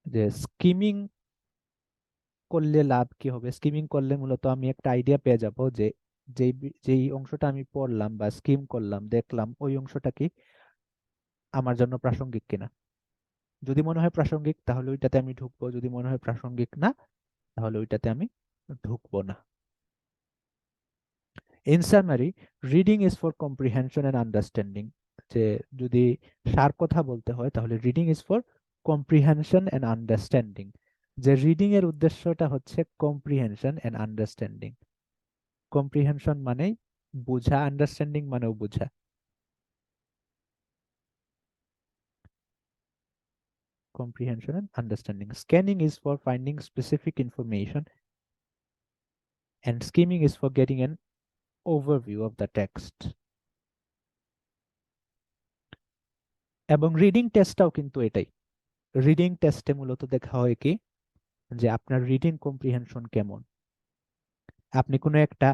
যে স্কিমিং করলে লাভ কি হবে? স্কিমিং করলে মূলত আমি একটা আইডিয়া পেয়ে যাব যে যেই অংশটা আমি পড়লাম বা স্কিম করলাম, দেখলাম, ওই অংশটা কি আমার জন্য প্রাসঙ্গিক কিনা। যদি মনে হয় প্রাসঙ্গিক তাহলে ওইটাতে আমি ঢুকবো, যদি মনে হয় প্রাসঙ্গিক না তাহলে ওইটাতে আমি ঢুকবো না। In summary, reading is for comprehension and understanding. যে যদি সার কথা বলতে হয় তাহলে reading is for comprehension and understanding. যে রিডিং এর উদ্দেশ্যটা হচ্ছে কম্প্রিহেনশন এন্ড আন্ডারস্ট্যান্ডিং। কম্প্রিহেনশন মানেই বোঝা, আন্ডারস্ট্যান্ডিং মানেও বোঝা। Comprehension and understanding. Scanning is for finding specific information, and skimming is for getting an overview of the text. এবং reading টেস্টটাও কিন্তু এটাই। রিডিং টেস্টে মূলত দেখা হয় কি, যে আপনার রিডিং কম্প্রিহেনশন কেমন, আপনি কোনো একটা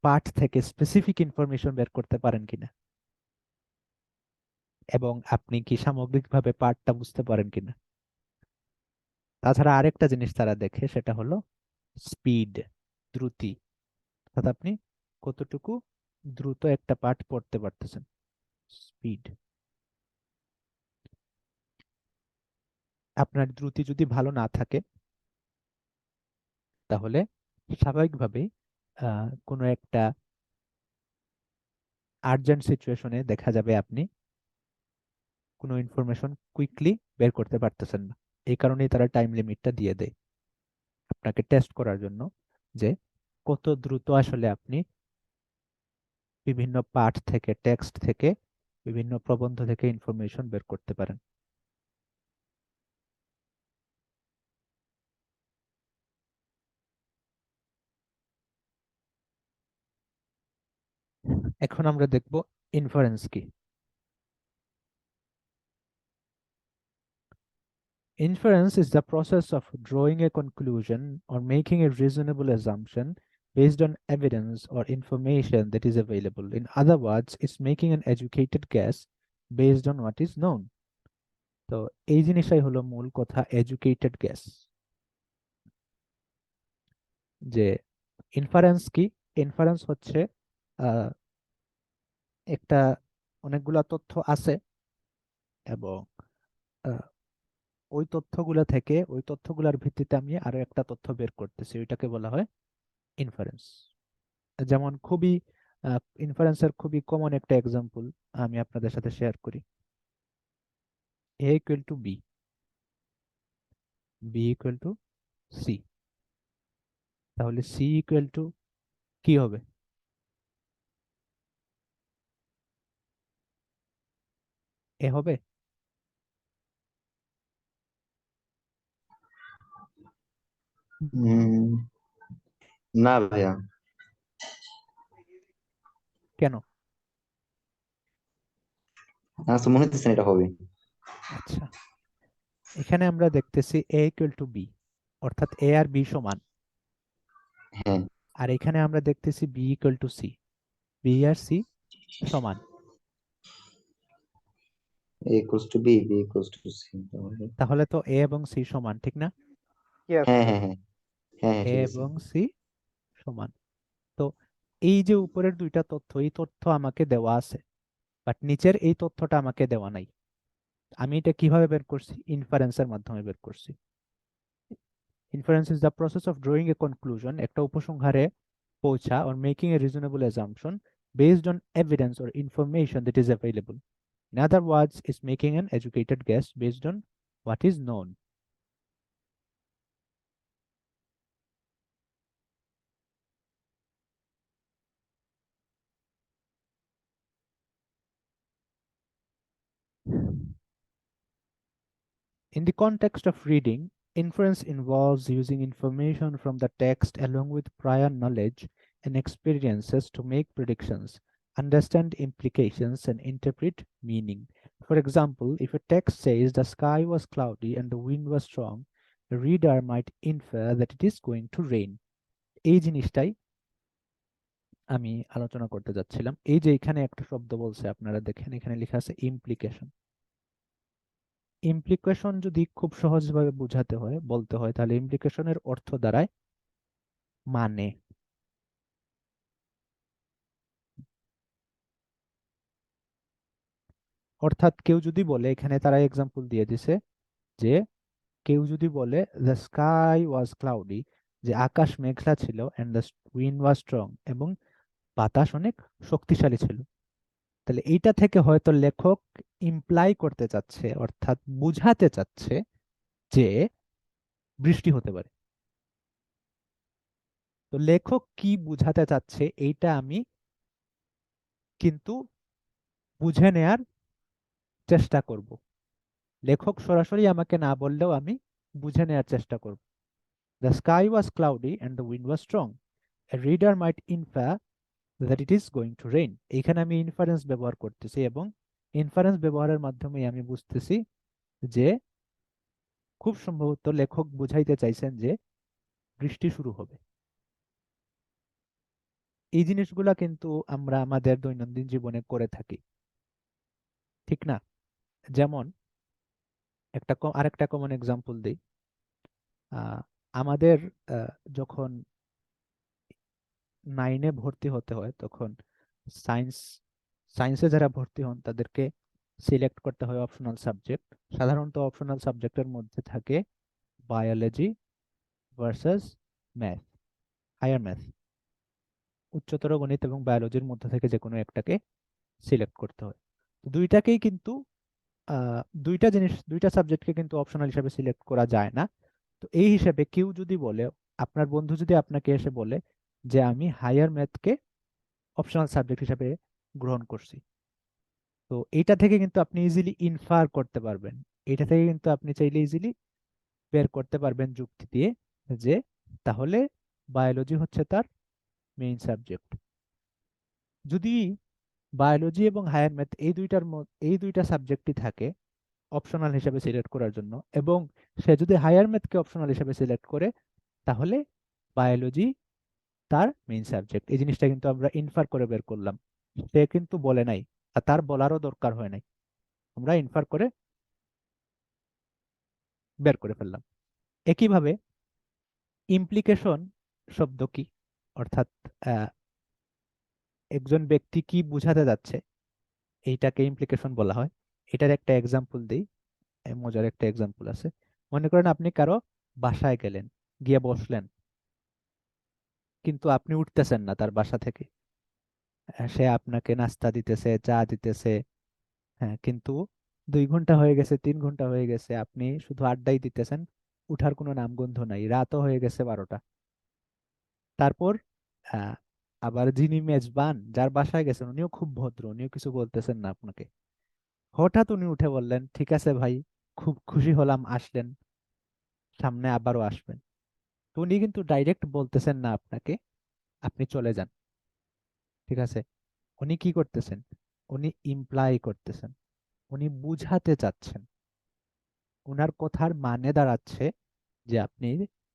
পাঠ থেকে স্পেসিফিক ইনফরমেশন বের করতে পারেন কিনা, এবং আপনি কি সামগ্রিকভাবে পাঠটা বুঝতে পারেন কিনা। তাছাড়া আরেকটা জিনিস তারা দেখে, সেটা হলো স্পিড, দ্রুতি। অর্থাৎ আপনি কতটুকু দ্রুত একটা পাঠ পড়তে পারতেছেন, স্পিড। আপনার দ্রুতি যদি ভালো না থাকে তাহলে স্বাভাবিকভাবেই কোনো একটা আর্জেন্ট সিচুয়েশনে দেখা যাবে আপনি কোনো ইনফরমেশন কুইকলি বের করতে পারতেছেন না। এই কারণেই তারা টাইম লিমিটটা দিয়ে দেয় আপনাকে টেস্ট করার জন্য যে কত দ্রুত আসলে আপনি বিভিন্ন পাঠ থেকে, টেক্সট থেকে, বিভিন্ন প্রবন্ধ থেকে ইনফরমেশন বের করতে পারেন। এখন আমরা দেখব ইনফারেন্স কি। Inference is the process of drawing a conclusion or making a reasonable assumption based on evidence or information that is available. In other words, it's making an educated guess based on what is known. তো এই জিনিসটাই হলো মূল কথা, educated guess. যে inference কি? Inference হচ্ছে আহ, একটা অনেকগুলা তথ্য আছে এবং আহ, ওই তথ্যগুলার ভিত্তিতে আমি আরো একটা তথ্য বের করতেছি, ওইটাকে বলা হয় ইনফারেন্স। যেমন খুবই ইনফারেন্সের খুবই কমন একটা এক্সাম্পল আমি আপনাদের সাথে শেয়ার করি। A equal to B, B equal to C, তাহলে সি ইকুয়াল টু কি হবে? এ হবে? উম, না ভাইয়া, কেন? আমার তো মনে হচ্ছে না এটা হবে। আচ্ছা, এখানে আমরা দেখতেছি এ ইকুয়াল টু বি, অর্থাৎ এ আর বি সমান। হ্যাঁ, আর এখানে আমরা দেখতেছি B equal to C, B আর সি সমান। A equals to B, B equals to C, তাহলে তাহলে তো এ এবং সি সমান, ঠিক না? Yes, হ্যাঁ yes. হ্যাঁ হ্যাঁ, হ্যাঁ হ্যাঁ এ ঠিক আছে। এবং সি সমান। তো এই যে উপরের দুইটা তথ্য, এই তথ্য আমাকে দেওয়া আছে, বাট নিচের এই তথ্যটা আমাকে দেওয়া নাই। আমি এটা কিভাবে বের করছি? ইনফারেন্সের মাধ্যমে বের করছি। Inference is the process of drawing A conclusion, একটা উপসংহারে পৌঁছা, or making a reasonable assumption based on evidence or information that is available. In other words, is making an educated guess based on what is known. In the context of reading, inference involves using information from the text along with prior knowledge and experiences to make predictions, understand implications, and interpret meaning. For example, if a text says the sky was cloudy and the wind was strong, the reader might infer that it is going to rain. এই জিনিসটাই আমি আলোচনা করতে যাচ্ছিলাম। এই যে এখানে একটা শব্দ বলছে, আপনারা দেখেন এখানে লেখা আছে ইমপ্লিকেশন। ইমপ্লিকেশন যদি খুব সহজভাবে বোঝাতে হয়, বলতে হয়, তাহলে ইমপ্লিকেশনের অর্থ দাঁড়ায় মানে। অর্থাৎ কেউ যদি বলে, এখানে তারা এক্সাম্পল দিয়ে দিছে যে কেউ যদি বলে দ্য স্কাই ওয়াজ ক্লাউডি, যে আকাশ মেঘলা ছিল, and the wind was strong, এবং বাতাস অনেক শক্তিশালী ছিল, তাহলে এইটা থেকে হয়তো লেখক ইমপ্লাই করতে চাচ্ছে, অর্থাৎ বুঝাতে চাচ্ছে যে বৃষ্টি হতে পারে। তো লেখক কি বুঝাতে চাচ্ছে এইটা আমি কিন্তু বুঝে নেয়ার চেষ্টা করব। লেখক সরাসরি আমাকে না বললেও আমি বুঝে নেয়ার চেষ্টা করব। The sky was cloudy and the wind was strong, a reader might infer that it is going to rain. এইখানে আমি ইনফারেন্স ব্যবহার করতেছি এবং ইনফারেন্স ব্যবহারের মাধ্যমে আমি বুঝতেছি যে খুব সম্ভবত লেখক বুঝাইতে চাইছেন যে বৃষ্টি শুরু হবে। এই জিনিসগুলা কিন্তু আমরা আমাদের দৈনন্দিন জীবনে করে থাকি, ঠিক না? যেমন আরেকটা কমন এক্সাম্পল দিই। আহ, আমাদের যখন 9-এ ভর্তি হতে হয় তখন সায়েন্স সায়েন্সে যারা ভর্তি হন তাদেরকে সিলেক্ট করতে হয় অপশনাল সাবজেক্ট। সাধারণত অপশনাল সাবজেক্টের মধ্যে থাকে biology versus math, higher math. উচ্চতর গণিত এবং বায়োলজির মধ্যে থেকে যে কোনো একটাকে সিলেক্ট করতে হয়। তো দুইটাকেই কিন্তু দুইটা জিনিস, দুইটা সাবজেক্টকে কিন্তু অপশনাল হিসেবে সিলেক্ট করা যায় না। তো এই হিসেবে কেউ যদি বলে, আপনার বন্ধু যদি আপনাকে এসে বলে যে আমি হায়ার ম্যাথকে অপশনাল সাবজেক্ট হিসেবে গ্রহণ করছি, তো এইটা থেকে কিন্তু আপনি ইজিলি ইনফার করতে পারবেন, এটা থেকে কিন্তু আপনি চাইলে ইজিলি বের করতে পারবেন যুক্তি দিয়ে যে তাহলে বায়োলজি হচ্ছে তার মেইন সাবজেক্ট। যদি বায়োলজি এবং হায়ার ম্যাথ এই দুইটা সাবজেক্টই থাকে অপশনাল হিসেবে সিলেক্ট করার জন্য, এবং সে যদি হায়ার ম্যাথকে অপশনাল হিসেবে সিলেক্ট করে, তাহলে বায়োলজি তার মেইন সাবজেক্ট। এই জিনিসটা কিন্তু আমরা ইনফার করে বের করলাম, সে কিন্তু বলে নাই আর তার বলারও দরকার হয় নাই, আমরা ইনফার করে বের করে ফেললাম। একইভাবে ইমপ্লিকেশন শব্দ কি, অর্থাৎ আহ, একজন ব্যক্তি কি বোঝাতে যাচ্ছে এইটাকে ইমপ্লিকেশন বলা হয়। এটার একটা এক্সাম্পল দিই, মজার একটা এক্সাম্পল আছে। মনে করেন আপনি কারো বাসায় গেলেন, গিয়ে বসলেন, কিন্তু আপনি উঠতেছেন না তার বাসা থেকে। সে আপনাকে নাস্তা দিতেছে, চা দিতেছে, হ্যাঁ, কিন্তু 2 ঘন্টা হয়ে গেছে, 3 ঘন্টা হয়ে গেছে, আপনি শুধু আড্ডাই দিতেছেন, উঠার কোনো নামগন্ধ নাই, রাতও হয়ে গেছে 12টা। তারপর আহ আবার যিনি মেজবান, যার বাসায় গেছেন, উনিও খুব ভদ্র, উনিও কিছু বলতেছেন না আপনাকে। হঠাৎ উনি উঠে বললেন, ঠিক আছে ভাই, খুব খুশি হলাম আসলেন, সামনে আবারও আসবেন। তো উনি কিন্তু ডাইরেক্ট বলতেছেন না আপনাকে আপনি চলে যান, ঠিক আছে? উনি কি করতেছেন? উনি ইমপ্লাই করতেছেন, উনি বুঝাতে চাচ্ছেন, উনার কথার মানে দাঁড়াচ্ছে যে আপনি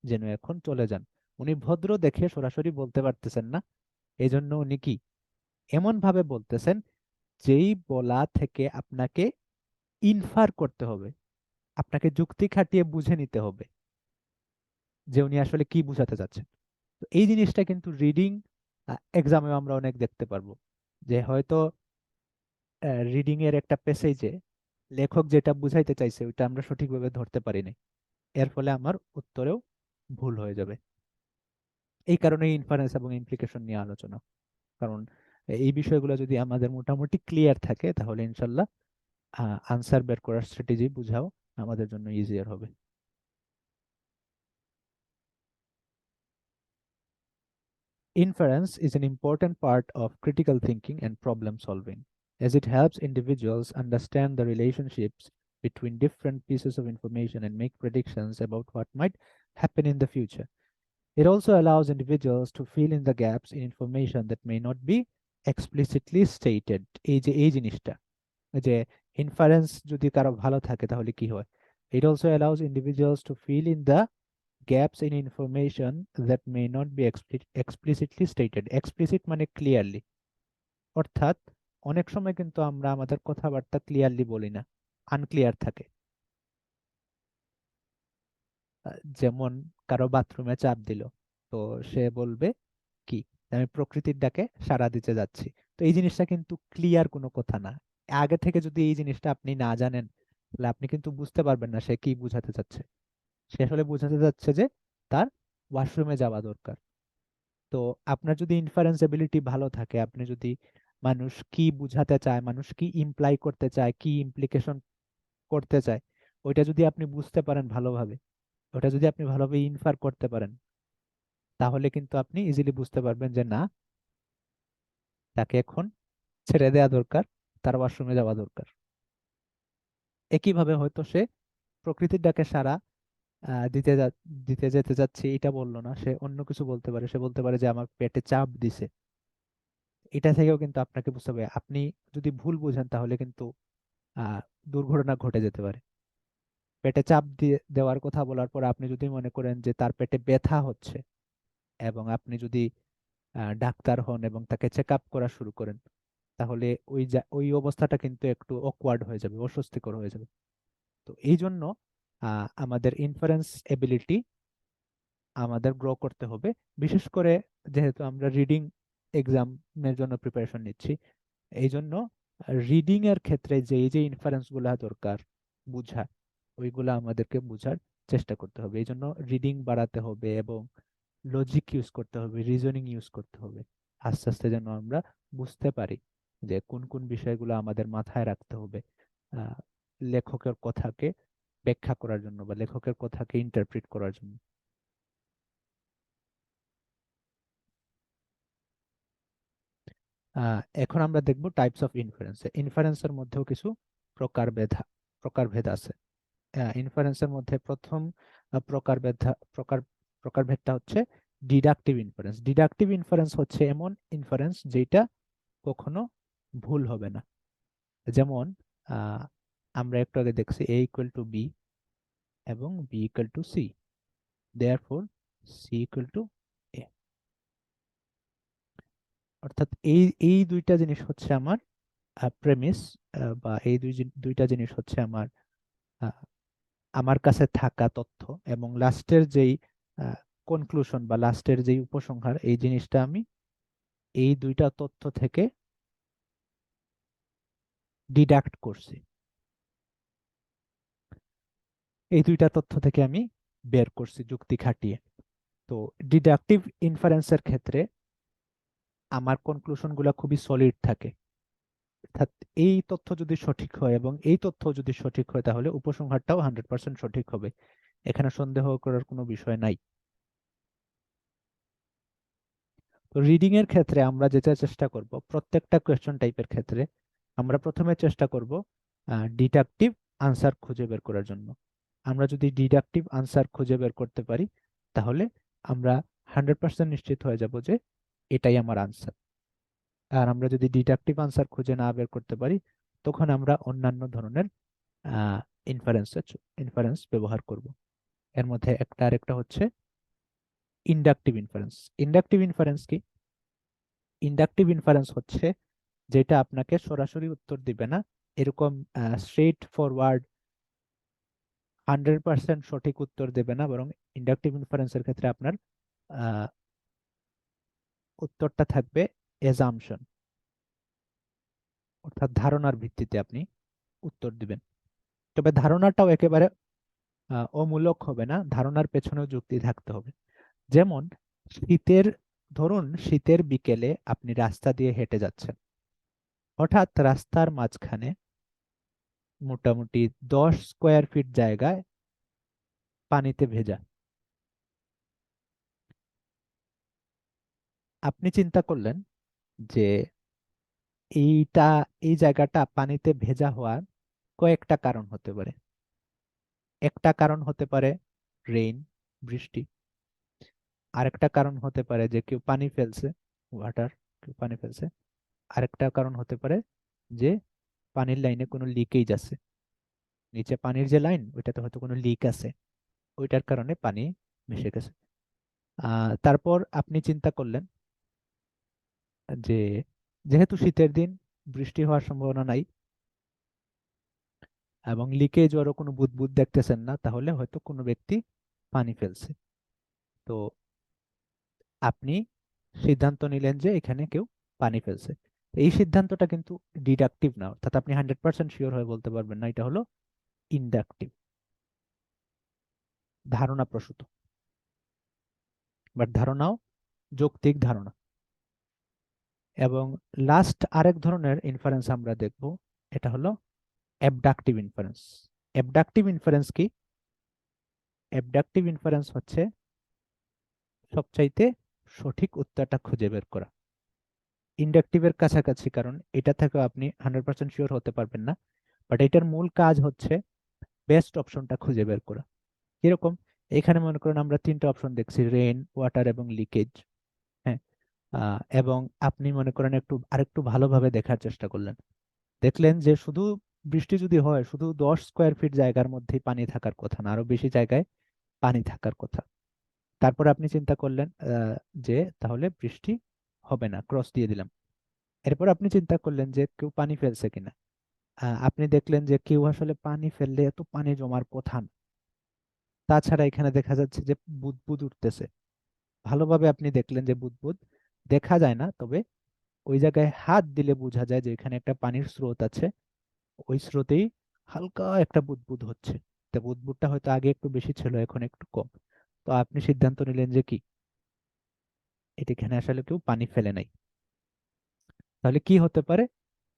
যেন এখন চলে যান। উনি ভদ্র দেখে সরাসরি বলতে পারতেছেন না, এই জন্য উনি কি এমন ভাবে বলতেছেন যেই বলা থেকে আপনাকে ইনফার করতে হবে, আপনাকে যুক্তি খাটিয়ে বুঝে নিতে হবে যে উনি আসলে কি বুঝাতে চাচ্ছেন। তো এই জিনিসটা কিন্তু রিডিং এক্সামেও আমরা অনেক দেখতে পারবো, যে হয়তো রিডিং এর একটা প্যাসেজে লেখক যেটা বুঝাইতে চাইছে ওইটা আমরা সঠিকভাবে ধরতে পারিনি, এর ফলে আমার উত্তরেও ভুল হয়ে যাবে। এই কারণে ইনফারেন্স এবং ইমপ্লিকেশন নিয়ে আলোচনা, কারণ এই বিষয়গুলো যদি আমাদের মোটামুটি ক্লিয়ার থাকে তাহলে ইনশাল্লাহ আনসার বের করার স্ট্র্যাটেজি বুঝাও আমাদের জন্য ইজিয়ার হবে। Inference is an important part of critical thinking and problem solving, as it helps individuals understand the relationships between different pieces of information and make predictions about what might happen in the future. It also allows individuals to fill in the gaps in information that may not be explicitly stated। এই জিনিসটা যে inference যদি কারো ভালো থাকে তাহলে কি হয়, it also allows individuals to fill in the gaps in information that may not be explicitly stated। explicit মানে ক্লিয়ারলি, অর্থাৎ অনেক সময় কিন্তু আমরা আমাদের কথাবার্তা ক্লিয়ারলি বলি না, আনক্লিয়ার থাকে। যেমন কারো বাথরুমে চাপ দিল, তো সে বলবে কি, আমি প্রকৃতির ডাকে সাড়া দিতে যাচ্ছি। তো এই জিনিসটা কিন্তু ক্লিয়ার কোনো কথা না। আগে থেকে যদি এই জিনিসটা আপনি না জানেন, তাহলে আপনি কিন্তু বুঝতে পারবেন না সে কি বুঝাতে চাচ্ছে। সে আসলে বুঝাতে চাচ্ছে যে তার ওয়াশরুমে যাওয়া দরকার। তো আপনার যদি ইনফারেন্স এবিলিটি ভালো থাকে, আপনি যদি মানুষ কি বুঝাতে চায়, মানুষ কি ইমপ্লাই করতে চায়, কি ইমপ্লিকেশন করতে চায়, ওইটা যদি আপনি বুঝতে পারেন ভালোভাবে, ওটা যদি আপনি ভালোভাবে ইনফার করতে পারেন, তাহলে কিন্তু আপনি ইজিলি বুঝতে পারবেন যে না, তাকে এখন ছেড়ে দেওয়া দরকার, তার ওয়াশরুমে যাওয়া দরকার। একইভাবে হয়তো সে প্রকৃতির ডাকে সাড়া আহ, দিতে যা- দিতে যেতে যাচ্ছে এটা বললো না, সে অন্য কিছু বলতে পারে, সে বলতে পারে যে আমার পেটে চাপ দিছে। এটা থেকেও কিন্তু আপনাকে বুঝতে হবে, আপনি যদি ভুল বুঝেন তাহলে কিন্তু আহ দুর্ঘটনা ঘটে যেতে পারে। পেটে চাপ দিয়ে দেওয়ার কথা বলার পর আপনি যদি মনে করেন যে তার পেটে ব্যথা হচ্ছে, এবং আপনি যদি ডাক্তার হন এবং তাকে চেক আপ করা শুরু করেন, তাহলে ওই অবস্থাটা কিন্তু একটু অকওয়ার্ড হয়ে যাবে, অস্বস্তিকর হয়ে যাবে। তো এই জন্য আমাদের ইনফারেন্স এবিলিটি আমাদের গ্রো করতে হবে। বিশেষ করে যেহেতু আমরা রিডিং এক্সামের জন্য প্রিপারেশন নিচ্ছি, এই জন্য রিডিং এর ক্ষেত্রে যে এই যে ইনফারেন্স গুলা দরকার, বুঝা, ওইগুলা আমাদেরকে বুঝার চেষ্টা করতে হবে। এই জন্য রিডিং বাড়াতে হবে এবং লজিক ইউজ করতে হবে, রিজনিং ইউজ করতে হবে, আস্তে আস্তে যেন আমরা বুঝতে পারি যে কোন কোন বিষয়গুলো আমাদের মাথায় রাখতে হবে আহ, লেখকের কথাকে ব্যাখ্যা করার জন্য বা লেখকের কথাকে ইন্টারপ্রিট করার জন্য। এখন আমরা দেখব টাইপস অফ ইনফারেন্স। ইনফারেন্সের মধ্যেও কিছু প্রকারভেদ আছে। ইনফারেন্সের মধ্যে প্রথম প্রকার প্রকারভেদটা হচ্ছে ডিডাকটিভ ইনফারেন্স। ডিডাকটিভ ইনফারেন্স হচ্ছে এমন ইনফারেন্স যেটা কখনো ভুল হবে না। যেমন আহ, আমরা একটু আগে দেখছি এ ইকুয়াল টু বি এবং B equal to C, therefore C equal to A. অর্থাৎ এই এই দুইটা জিনিস হচ্ছে আমার প্রেমিস, বা এই দুইটা জিনিস হচ্ছে আমার আহ, আমার কাছে থাকা তথ্য, এবং লাস্টের যেই কনক্লুশন বা লাস্টের যেই উপসংহার, এই জিনিসটা আমি এই দুইটা তথ্য থেকে ডিডাক্ট করছি, এই দুইটা তথ্য থেকে আমি বের করছি যুক্তি খাটিয়ে। তো ডিডাকটিভ ইনফারেন্সের ক্ষেত্রে আমার কনক্লুশন গুলা খুবই সলিড থাকে। অর্থাৎ এই তথ্য যদি সঠিক হয় এবং এই তথ্য যদি সঠিক হয় তাহলে উপসংহারটাও 100% সঠিক হবে, এখানে সন্দেহ করার কোনো বিষয় নাই। তো রিডিং এর ক্ষেত্রে আমরা যেটা চেষ্টা করব, প্রত্যেকটা কোয়েশ্চন টাইপের ক্ষেত্রে আমরা প্রথমে চেষ্টা করব ডিডাকটিভ আনসার খুঁজে বের করার জন্য। আমরা যদি ডিডাকটিভ আনসার খুঁজে বের করতে পারি তাহলে আমরা 100% নিশ্চিত হয়ে যাব যে এটাই আমার আনসার। আর আমরা যদি ডিডাকটিভ আনসার খুঁজে না বের করতে পারি তখন আমরা অন্যান্য ধরনের ইনফারেন্স ইনফারেন্স ব্যবহার করব। এর মধ্যে একটা আরেকটা হচ্ছে ইন্ডাকটিভ ইনফারেন্স। ইন্ডাকটিভ ইনফারেন্স কি? ইন্ডাকটিভ ইনফারেন্স হচ্ছে যেটা আপনাকে সরাসরি উত্তর দিবে না, এরকম স্ট্রেট ফরওয়ার্ড 100% সঠিক উত্তর দেবে না, বরং ইন্ডাকটিভ ইনফারেন্সের ক্ষেত্রে আপনার আহ, উত্তরটা থাকবে এজাম্পশন, অর্থাৎ ধারণার ভিত্তিতে আপনি উত্তর দিবেন। তবে ধারণাটাও একেবারে অমূলক হবে না, ধারণার পেছনেও যুক্তি থাকতে হবে। যেমন শীতের, ধরুন শীতের বিকেলে আপনি রাস্তা দিয়ে হেঁটে যাচ্ছেন, হঠাৎ রাস্তার মাঝখানে মোটামুটি 10 স্কোয়ার ফিট জায়গায় পানিতে ভেজা। আপনি চিন্তা করলেন যে এইটা, এই জায়গাটা পানিতে ভেজা হওয়ার কয়েকটা কারণ হতে পারে। একটা কারণ হতে পারে রেইন, বৃষ্টি। আরেকটা কারণ হতে পারে যে কেউ পানি ফেলছে, ওয়াটার, কেউ পানি ফেলছে। আরেকটা কারণ হতে পারে যে পানির লাইনে কোনো লিকেজ আছে, নিচে পানির যে লাইন ওইটাতে হয়তো কোনো লিক আছে, ওইটার কারণে পানি মিশে গেছে। তারপর আপনি চিন্তা করলেন যে যেহেতু শীতের দিন, বৃষ্টি হওয়ার সম্ভাবনা নাই এবং লিকেজ ওরও কোনো বুদবুদ দেখতেছেন না, তাহলে হয়তো কোনো ব্যক্তি পানি ফেলছে। তো আপনি সিদ্ধান্ত নিলেন যে এখানে কেউ পানি ফেলছে। তো এই সিদ্ধান্তটা কিন্তু ডিডাকটিভ না, অর্থাৎ আপনি 100% শিওর হয়ে বলতে পারবেন না, এটা হলো ইন্ডাকটিভ, ধারণা প্রসূত, বাট ধারণাও যৌক্তিক ধারণা। এবং লাস্ট আরেক ধরনের ইনফারেন্স আমরা দেখব, এটা হলো অ্যাবডাকটিভ ইনফারেন্স। অ্যাবডাকটিভ ইনফারেন্স কি? অ্যাবডাকটিভ ইনফারেন্স হচ্ছে সবচাইতে সঠিক উত্তরটা খুঁজে বের করা, ইন্ডাকটিভের কাছাকাছি, কারণ এটা থেকেও আপনি 100% শিওর হতে পারবেন না, বাট এটার মূল কাজ হচ্ছে বেস্ট অপশনটা খুঁজে বের করা। কিরকম? এখানে মনে করেন আমরা তিনটা অপশন দেখছি, রেইন, ওয়াটার এবং লিকেজ। হ্যাঁ, এবং আপনি মনে করেন একটু আরেকটু ভালোভাবে দেখার চেষ্টা করলেন, দেখলেন যে শুধু বৃষ্টি যদি হয় শুধু 10 স্কোয়ার ফিট জায়গার মধ্যেই পানি থাকার কথা না, আরো বেশি জায়গায় পানি থাকার কথা। তারপর আপনি চিন্তা করলেন যে তাহলে বৃষ্টি হবে না, ক্রস দিয়ে দিলাম। এরপর আপনি চিন্তা করলেন যে কেউ পানি ফেলছে কিনা। আপনি দেখলেন যে কেউ আসলে পানি ফেললে এত পানি জমার কথা না। তাছাড়া এখানে দেখা যাচ্ছে যে বুদবুদ উঠতেছে, ভালোভাবে আপনি দেখলেন যে বুদবুদ দেখা যায় না, তবে ওই জায়গায় হাত দিলে বোঝা যায় যে এখানে একটা পানির স্রোত আছে, ওই স্রোতেই হালকা একটা বুদবুদ হচ্ছে। তা বুদবুদটা হয়তো আগে একটু বেশি ছিল, এখন একটু কম। তো আপনি সিদ্ধান্ত নিলেন যে কি, এটা এখানে আসলে কেউ পানি ফেলে নাই। তাহলে কি হতে পারে?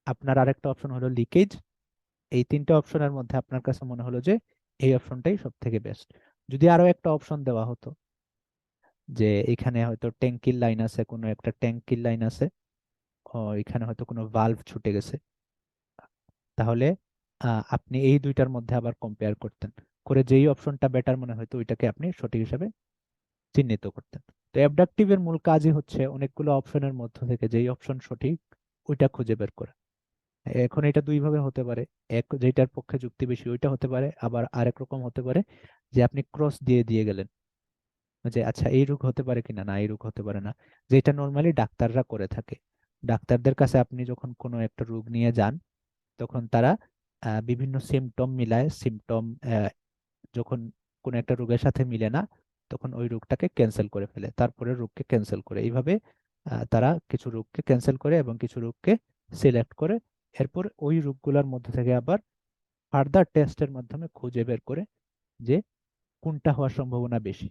আপনার আরেকটা অপশন হলো লিকেজ। এই তিনটা অপশনের মধ্যে আপনার কাছে মনে হলো যে এই অপশনটাই সব থেকে বেস্ট। যদি আরো একটা অপশন দেওয়া হতো যে এখানে হয়তো ট্যাঙ্কির লাইন আছে, কোনো একটা ট্যাঙ্কির লাইন আছে, এখানে হয়তো কোনো ভালভ ছুটে গেছে, তাহলে আপনি এই দুইটার মধ্যে আবার কম্পেয়ার করতেন, করে যেই অপশনটা বেটার মনে হয়তো ওইটাকে আপনি সঠিক হিসাবে চিহ্নিত করতেন। তো অ্যাবডাকটিভের মূল কাজই হচ্ছে অনেকগুলো অপশনের মধ্য থেকে যেই অপশন সঠিক ওইটা খুঁজে বের করা। এখন এটা দুই ভাবে হতে পারে, এক যেটার পক্ষে যুক্তি বেশি ওইটা হতে পারে, আবার আরেক রকম হতে পারে যে আপনি ক্রস দিয়ে দিয়ে গেলেন, যে আচ্ছা এই রোগ হতে পারে কিনা, না এই রোগ হতে পারে না, যেটা নর্মালি ডাক্তাররা করে থাকে। ডাক্তারদের কাছে আপনি যখন কোনো একটা রোগ নিয়ে যান, তখন তারা বিভিন্ন সিমটম মিলায়, সিমটম যখন কোনো একটা রোগের সাথে মিলে না, তখন ওই রোগটাকে ক্যান্সেল করে ফেলে, তারপরে রোগকে ক্যান্সেল করে, এইভাবে তারা কিছু রোগকে ক্যান্সেল করে এবং কিছু রোগকে সিলেক্ট করে, এরপর ওই রোগগুলোর মধ্যে থেকে আবার ফার্দার টেস্টের মাধ্যমে খুঁজে বের করে যে কোনটা হওয়ার সম্ভাবনা বেশি।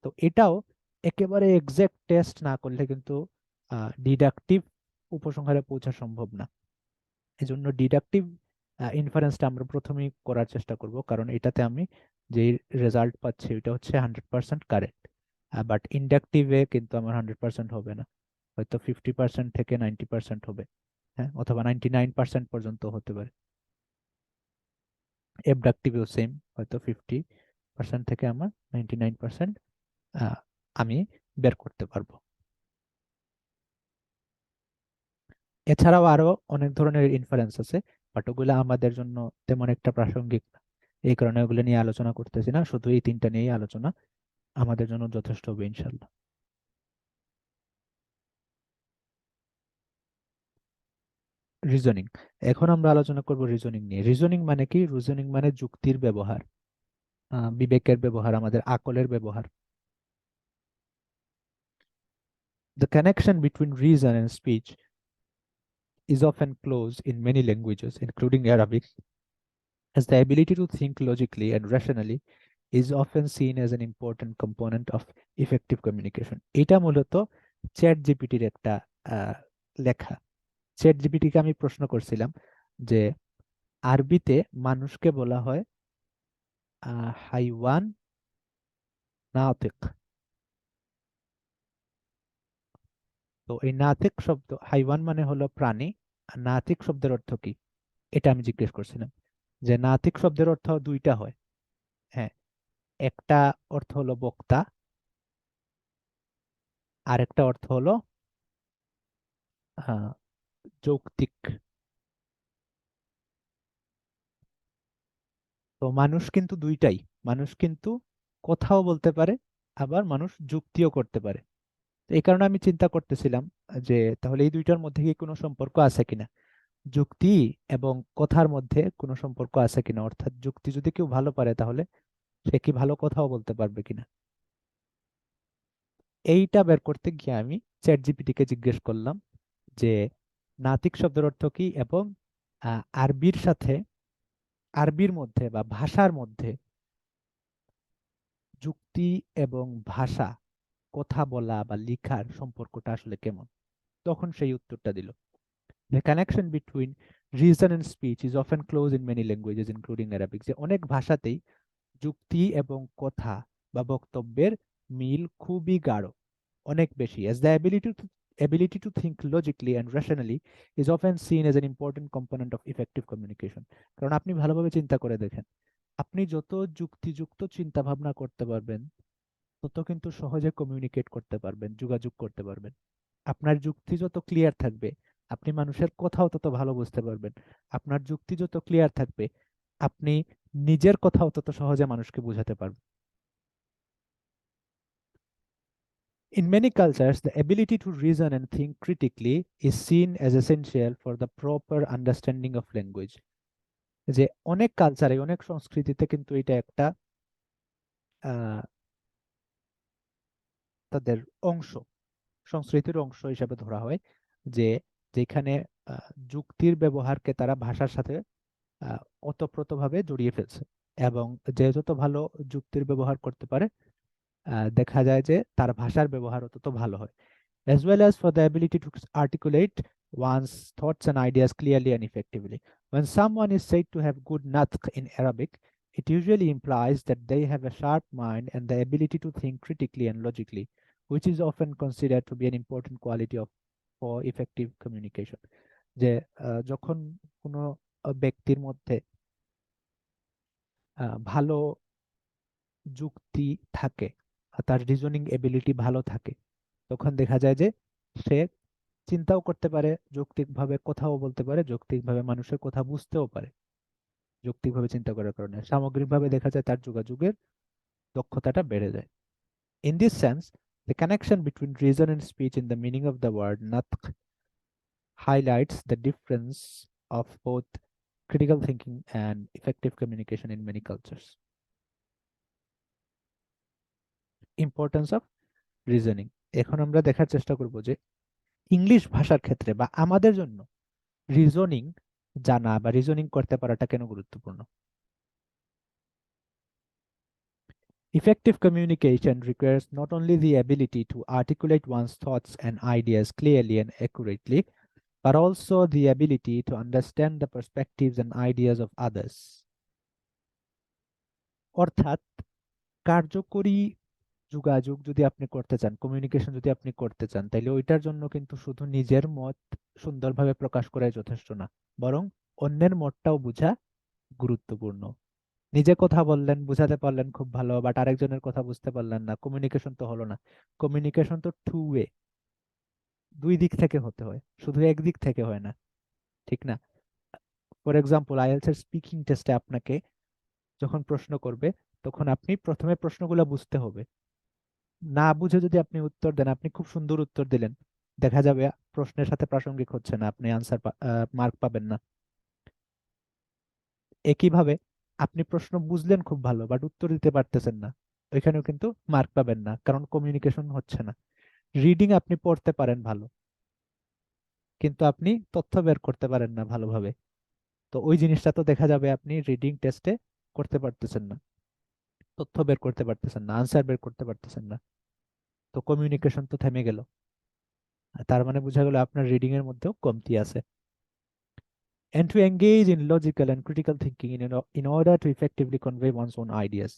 তো এটাও একেবারে এক্সাক্ট টেস্ট না করলে কিন্তু ডিডাকটিভ উপসংহারে পৌঁছা সম্ভব না। এজন্য ডিডাকটিভ ইনফারেন্সটা আমরা প্রথমেই করার চেষ্টা করব, কারণ এটাতে আমি যে রেজাল্ট পাচ্ছি ওইটা হচ্ছে 100% কারেক্ট। বাট ইন্ডাকটিভে কিন্তু আমার 100% হবে না, হয়তো 50% থেকে 90% হবে, হ্যাঁ, অথবা 99% পর্যন্ত হতে পারে। অ্যাবডাকটিভেও সেম, হয়তো 50% থেকে আমার 99% আমি বের করতে পারবো। এছাড়াও আরো অনেক ধরনের ইনফারেন্স আছে, বাট ওগুলো আমাদের জন্য তেমন একটা প্রাসঙ্গিক না, এই কারণে ওগুলো নিয়ে আলোচনা করতেছি না, শুধু এই তিনটা নিয়েই আলোচনা আমাদের জন্য যথেষ্ট হবে ইনশাল্লাহ। রিজনিং, এখন আমরা আলোচনা করব রিজনিং নিয়ে। রিজনিং মানে কি? রিজনিং মানে যুক্তির ব্যবহার, বিবেকের ব্যবহার, আমাদের আকলের ব্যবহার। The connection between reason and speech is often close in many languages, including Arabic, as the ability to think logically and rationally is often seen as an important component of effective communication. এটা মূলত chat জিপিটির একটা আহ, লেখা। Chat জিপিটিকে আমি প্রশ্ন করছিলাম যে আরবিতে মানুষকে বলা হয় হাইওয়ান নাতিক। তো এই নাতিক শব্দ, হাইওয়ান মানে হলো প্রাণী, আর নাতিক শব্দের অর্থ কি, এটা আমি জিজ্ঞেস করছিলাম। যে নাতিক শব্দের অর্থ দুইটা হয়, হ্যাঁ, একটা অর্থ হলো বক্তা, আর একটা অর্থ হলো আহ, যৌক্তিক। তো মানুষ কিন্তু দুইটাই, মানুষ কিন্তু কথাও বলতে পারে, আবার মানুষ যুক্তিও করতে পারে। তো এই কারণে আমি চিন্তা করতেছিলাম যে তাহলে এই দুইটার মধ্যে কি কোনো সম্পর্ক আছে কিনা, যুক্তি এবং কথার মধ্যে কোনো সম্পর্ক আছে কিনা, অর্থাৎ যুক্তি যদি কেউ ভালো পারে তাহলে সে কি ভালো কথাও বলতে পারবে কিনা। এইটা বের করতে গিয়ে আমি চ্যাট জিপিটি কে জিজ্ঞেস করলাম যে নাতিক শব্দের অর্থ কি, এবং আরবির সাথে, আরবির মধ্যে বা ভাষার মধ্যে যুক্তি এবং ভাষা, কথা বলা বা লিখার সম্পর্কটা আসলে কেমন। তখন সেই উত্তরটা দিল, The connection between reason and speech is often close in many languages, including Arabic. যে অনেক ভাষাতেই যুক্তি এবং কথা বা বক্তব্যের মিল খুবই গাঢ়, অনেক বেশি। As the ability to think logically and rationally is often seen as an important component of effective communication. কারণ আপনি ভালোভাবে চিন্তা করে দেখেন, আপনি যত যুক্তিযুক্ত চিন্তা ভাবনা করতে পারবেন, তত কিন্তু সহজে কমিউনিকেট করতে পারবেন, যোগাযোগ করতে পারবেন। আপনার যুক্তি যত ক্লিয়ার থাকবে, আপনি মানুষের কথাও তত ভালো বুঝতে পারবেন। আপনার যুক্তি যত ক্লিয়ার থাকবে, আপনি নিজের কথাও তত সহজে মানুষকে বোঝাতে পারবেন। In many cultures, the ability to reason and think critically is seen as essential for the proper understanding of language. যে অনেক কালচারে, অনেক সংস্কৃতিতে কিন্তু এটা একটা আহ, তাদের অংশ, সংস্কৃতির অংশ হিসাবে ধরা হয়, যে যেখানে যুক্তির ব্যবহারকে তারা ভাষার সাথে আহ, ওতপ্রোতভাবে জড়িয়ে ফেলছে। এবং যে যত ভালো যুক্তির ব্যবহার করতে পারে, দেখা যায় যে তার ভাষার ব্যবহার তত ভালো হয়, as well as for the ability to articulate one's thoughts and ideas clearly and effectively. When someone is said to have good natq in Arabic, it usually implies that they have a sharp mind and the ability to think critically and logically, which is often considered to be an important quality of for effective communication. যে যখন কোনো ব্যক্তির মধ্যে ভালো যুক্তি থাকে, তার reasoning ability ভালো থাকে, তখন দেখা যায় যে সে চিন্তাও করতে পারে যৌক্তিকভাবে, কথাও বলতে পারে যৌক্তিকভাবে, মানুষের কথা বুঝতেও পারে যৌক্তিকভাবে চিন্তা করার কারণে। সামগ্রিকভাবে দেখা যায় তার যোগাযোগের দক্ষতাটা বেড়ে যায়। In this sense, the connection between reason and speech in the meaning of the word natq highlights the difference of both critical thinking and effective communication in many cultures. Importance of reasoning. এখন আমরা দেখার চেষ্টা করব যে English ভাষার ক্ষেত্রে বা আমাদের জন্য রিজনিং জানা বা রিজনিং করতে পারাটা কেন গুরুত্বপূর্ণ। Effective communication requires not only the ability to articulate one's thoughts and ideas clearly and accurately, but also the ability to understand the perspectives and ideas of others. অর্থাৎ কার্যকরী যোগাযোগ যদি আপনি করতে চান, কমিউনিকেশন যদি আপনি করতে চান, তাহলে ওইটার জন্য কিন্তু শুধু নিজের মত সুন্দরভাবে প্রকাশ করাই যথেষ্ট না, বরং অন্যের মতটাও বোঝা গুরুত্বপূর্ণ। নিজে কথা বললেন, বুঝাতে পারলেন খুব ভালো, বাট আরেকজনের কথা বুঝতে পারলেন না, কমিউনিকেশন তো হলো না। কমিউনিকেশন তো টু ওয়ে, দুই দিক থেকে হতে হয়, শুধু এক দিক থেকে হয় না, ঠিক না? ফর এক্সাম্পল, আইএলটিএস এর স্পিকিং টেস্টে আপনাকে যখন প্রশ্ন করবে, তখন আপনি প্রথমে প্রশ্নগুলো বুঝতে হবে। না বুঝে যদি আপনি উত্তর দেন, আপনি খুব সুন্দর উত্তর দিলেন, দেখা যাবে প্রশ্নের সাথে প্রাসঙ্গিক হচ্ছে না, আপনি আনসার মার্ক পাবেন না। একইভাবে আপনি প্রশ্ন বুঝলেন খুব ভালো, বাট উত্তর দিতে পারতেছেন না, ওইখানেও কিন্তু মার্ক পাবেন না, কারণ কমিউনিকেশন হচ্ছে না। রিডিং আপনি পড়তে পারেন ভালো, কিন্তু আপনি তথ্য বের করতে পারেন না ভালোভাবে, তো ওই জিনিসটা তো দেখা যাবে আপনি রিডিং টেস্টে করতে পারতেছেন না, তথ্য বের করতে পারতেছেন না, আনসার বের করতে পারতেছেন না, তো কমিউনিকেশন তো থেমে গেল। আর তার মানে বোঝা গেল আপনার রিডিং এর মধ্যেও কমতি আছে। And to engage in logical and critical thinking in order to effectively convey one's own ideas.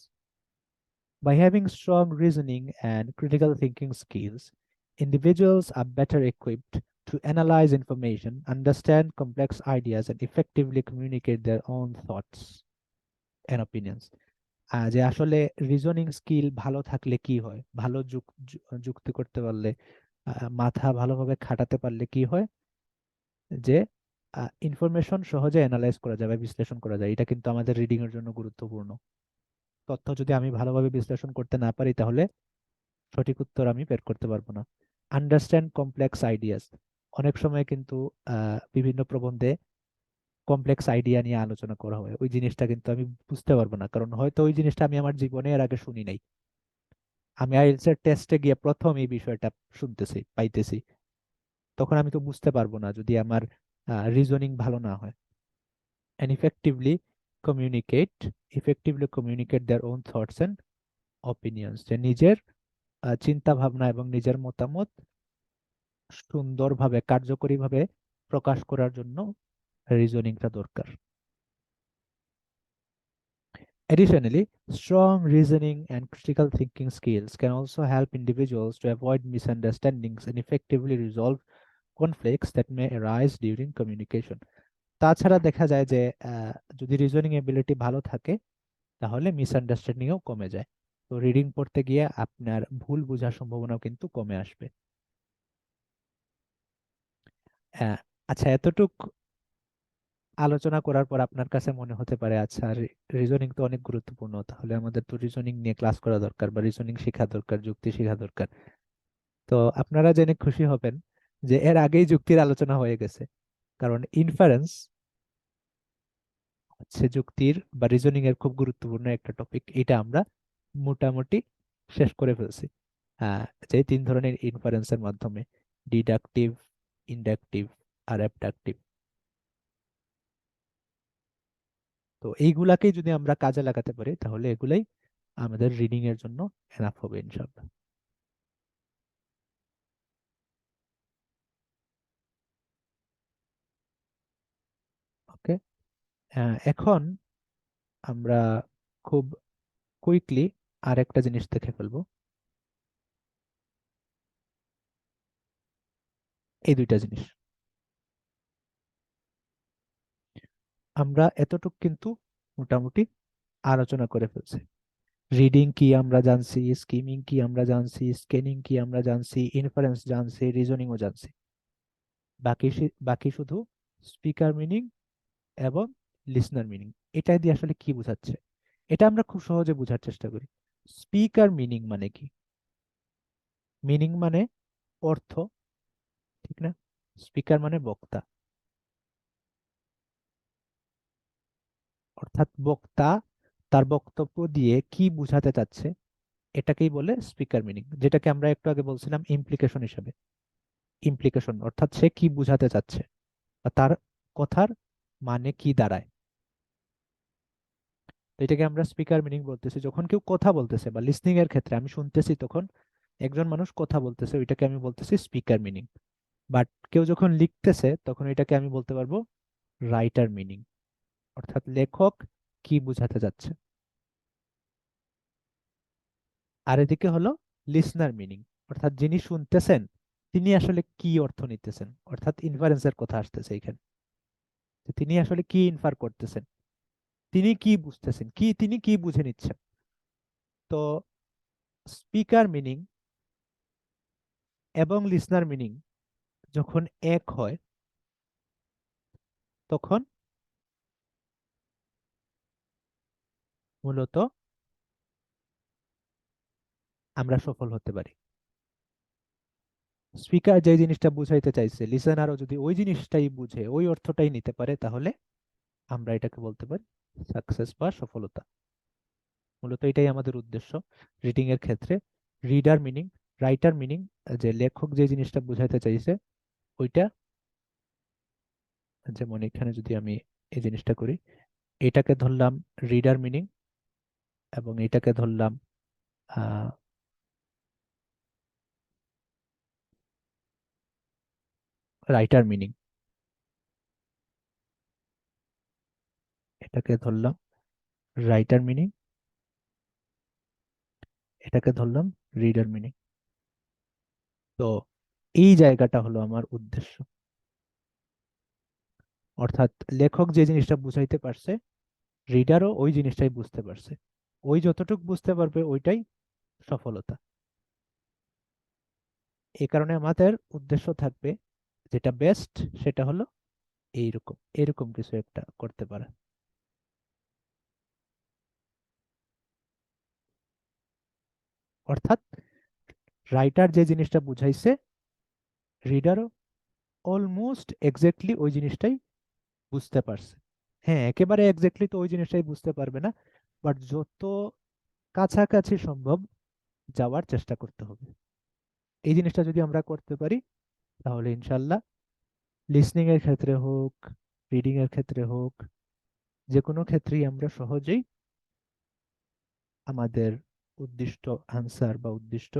By having strong reasoning and critical thinking skills, individuals are better equipped to analyze information, understand complex ideas, and effectively communicate their own thoughts and opinions. যে আসলে reasoning skill ভালো থাকলে কি হয়, ভালো যুক্তি করতে পারলে, মাথা ভালোভাবে খাটাতে পারলে কি হয়, যে ইনফরমেশন সহজে অ্যানালাইজ করা যায় বা বিশ্লেষণ করা যায়। এটা কিন্তু আমাদের রিডিং এর জন্য গুরুত্বপূর্ণ। তথ্য যদি আমি ভালোভাবে বিশ্লেষণ করতে না পারি, তাহলে সঠিক উত্তর আমি বের করতে পারবো না। Understand complex ideas. অনেক সময় কিন্তু বিভিন্ন প্রবন্ধে কমপ্লেক্স আইডিয়া নিয়ে আলোচনা করা হয়, ওই জিনিসটা কিন্তু আমি বুঝতে পারবো না, কারণ হয়তো ওই জিনিসটা আমি আমার জীবনে এর আগে শুনি নাই। আমি আইএলটিএস এর টেস্টে গিয়ে প্রথম এই বিষয়টা শুনতেছি, পাইতেছি, তখন আমি তো বুঝতে পারবো না যদি আমার রিজনিং ভালো না হয়। And effectively communicate their own thoughts and opinions, যে নিজের চিন্তা ভাবনা এবং নিজের মতামত সুন্দরভাবে কার্যকরীভাবে প্রকাশ করার জন্য রিজনিংটা দরকার। Additionally, strong reasoning and critical thinking skills can also help individuals to avoid misunderstandings and effectively resolve conflicts that may arise during communication. তাছাড়া দেখা যায় যে যদি রিজনিং এবিলিটি ভালো থাকে, তাহলে মিসআন্ডারস্ট্যান্ডিংও কমে যায়। তো রিডিং পড়তে গিয়ে আপনার ভুল বোঝার সম্ভাবনাও কিন্তু কমে আসবে। আহ, আচ্ছা, এতটুক আলোচনা করার পর আপনার কাছে মনে হতে পারে, আচ্ছা রিজনিং তো অনেক গুরুত্বপূর্ণ, তাহলে আমাদের তো রিজনিং নিয়ে ক্লাস করা দরকার বা রিজনিং শেখা দরকার, যুক্তি শেখা দরকার। তো আপনারা জেনে খুশি হবেন যে এর আগেই যুক্তির আলোচনা হয়ে গেছে, কারণ ইনফারেন্স হচ্ছে যুক্তির বা রিজনিং এর খুব গুরুত্বপূর্ণ একটা টপিক। এটা আমরা মোটামুটি শেষ করে ফেলছি। যে তিন ধরনের ইনফারেন্সের মাধ্যমে, ডিডাকটিভ, ইন্ডাকটিভ আর অ্যাবডাকটিভ। তো এইগুলাকেই যদি আমরা কাজে লাগাতে পারি তাহলে এগুলাই আমাদের রিডিং এর জন্য এনাফ হবে ইনশাআল্লাহ। ওকে, এখন আমরা খুব কুইকলি আরেকটা জিনিস দেখে ফেলবো, এই দুইটা জিনিস। আমরা এতটুক কিন্তু মোটামুটি আলোচনা করে ফেলছি। রিডিং কি আমরা জানছি, স্কিমিং কি আমরা জানছি, স্ক্যানিং কি আমরা জানছি, ইনফারেন্স জানছি, রিজনিংও জানছি। বাকি শুধু স্পিকার মিনিং এবং লিসনার মিনিং। এটা দিয়ে আসলে কি বোঝাচ্ছে, এটা আমরা খুব সহজে বোঝার চেষ্টা করি। স্পিকার মিনিং মানে কি? মিনিং মানে অর্থ, ঠিক না? স্পিকার মানে বক্তা, অর্থাৎ বক্তা তার বক্তব্য দিয়ে কি বোঝাতে চাচ্ছে এটাকেই বলে স্পিকার মিনিং, যেটাকে আমরা একটু আগে বলছিলাম ইমপ্লিকেশন হিসাবে। ইমপ্লিকেশন অর্থাৎ সে কি বোঝাতে চাচ্ছে বা তার কথার মানে কি দাঁড়ায়। তো এটাকে আমরা স্পিকার মিনিং বলতেছি। যখন কেউ কথা বলতেছে বা লিসনিং এর ক্ষেত্রে আমি শুনতেছি, তখন একজন মানুষ কথা বলতেছে, ওইটাকে আমি বলতেছি স্পিকার মিনিং। বাট কেউ যখন লিখতেছে তখন এটাকে আমি বলতে পারবো রাইটার মিনিং, অর্থাৎ লেখক কি বোঝাতে যাচ্ছে। আর এদিকে হলো লিসনার মিনিং, অর্থাৎ যিনি শুনতেছেন তিনি আসলে কি অর্থ নিতেছেন, অর্থাৎ ইনফারেন্সের কথা আসতেছে এখানে, যে তিনি আসলে কি ইনফার করতেছেন, তিনি কি বুঝতেছেন, তিনি কি বুঝে নিচ্ছেন। তো স্পিকার মিনিং এবং লিসনার মিনিং যখন এক হয় তখন মূলত আমরা সফল হতে পারি। স্পিকার যে জিনিসটা বুঝাইতে চাইছে, লিসেনারও যদি ওই জিনিসটাই বুঝে, ওই অর্থটাই নিতে পারে, তাহলে আমরা এটাকে বলতে পারি সাকসেস বা সফলতা। মূলত এটাই আমাদের উদ্দেশ্য রিডিং এর ক্ষেত্রে। রিডার মিনিং, রাইটার মিনিং, যে লেখক যে জিনিসটা বুঝাইতে চাইছে ওইটা। যেমন এখানে যদি আমি এই জিনিসটা করি, এটাকে ধরলাম রিডার মিনিং এবং এটাকে ধরলাম রাইটার মিনিং, এটাকে ধরলাম রাইটার মিনিং, এটাকে ধরলাম রিডার মিনিং। তো এই জায়গাটা হলো আমার উদ্দেশ্য, অর্থাৎ লেখক যে জিনিসটা বুঝাইতে পারছে রিডারও ওই জিনিসটাই বুঝতে পারছে, ওই যতটুকু বুঝতে পারবে ওইটাই সফলতা। এই কারণে আমাদের উদ্দেশ্য থাকবে যেটা বেস্ট, সেটা হলো এইরকম এরকম কিছু একটা করতে পারা। অর্থাৎ রাইটার যে জিনিসটা বুঝাইছে রিডারও অলমোস্ট এক্স্যাক্টলি ওই জিনিসটাই বুঝতে পারছে। হ্যাঁ, একেবারে এক্স্যাক্টলি তো ওই জিনিসটাই বুঝতে পারবে না, বাট যত কাছাকাছি সম্ভব যাওয়ার চেষ্টা করতে হবে। এই জিনিসটা যদি আমরা করতে পারি তাহলে ইনশাল্লাহ লিসনিং এর ক্ষেত্রে হোক, রিডিং এর ক্ষেত্রে হোক, যে কোনো ক্ষেত্রেই আমরা সহজেই আমাদের উদ্দিষ্ট আনসার বা উদ্দিষ্ট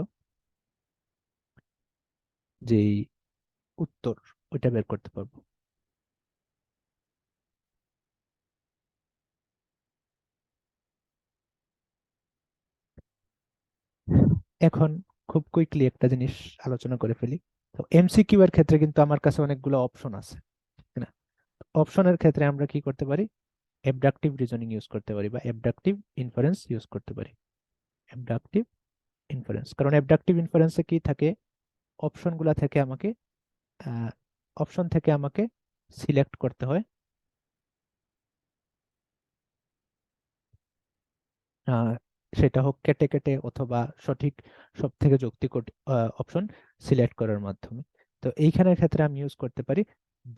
যেই উত্তর ওইটা বের করতে পারবো। এখন খুব কুইকলি একটা জিনিস আলোচনা করে ফেলি। তো এমসিকিউ এর ক্ষেত্রে কিন্তু আমার কাছে অনেকগুলো অপশন আছে, ঠিক না? অপশনের ক্ষেত্রে আমরা কি করতে পারি? অ্যাবডাকটিভ রিজনিং ইউজ করতে পারি বা অ্যাবডাকটিভ ইনফারেন্স ইউজ করতে পারি। অ্যাবডাকটিভ ইনফারেন্স, কারণ অ্যাবডাকটিভ ইনফারেন্সে কি থাকে, অপশনগুলা থেকে আমাকে অপশন থেকে আমাকে সিলেক্ট করতে হয়। আহ, সেটা হোক কেটে কেটে অথবা সঠিক সব থেকে যৌক্তিক অপশন সিলেক্ট করার মাধ্যমে। তো এইখানের ক্ষেত্রে আমি ইউজ করতে পারি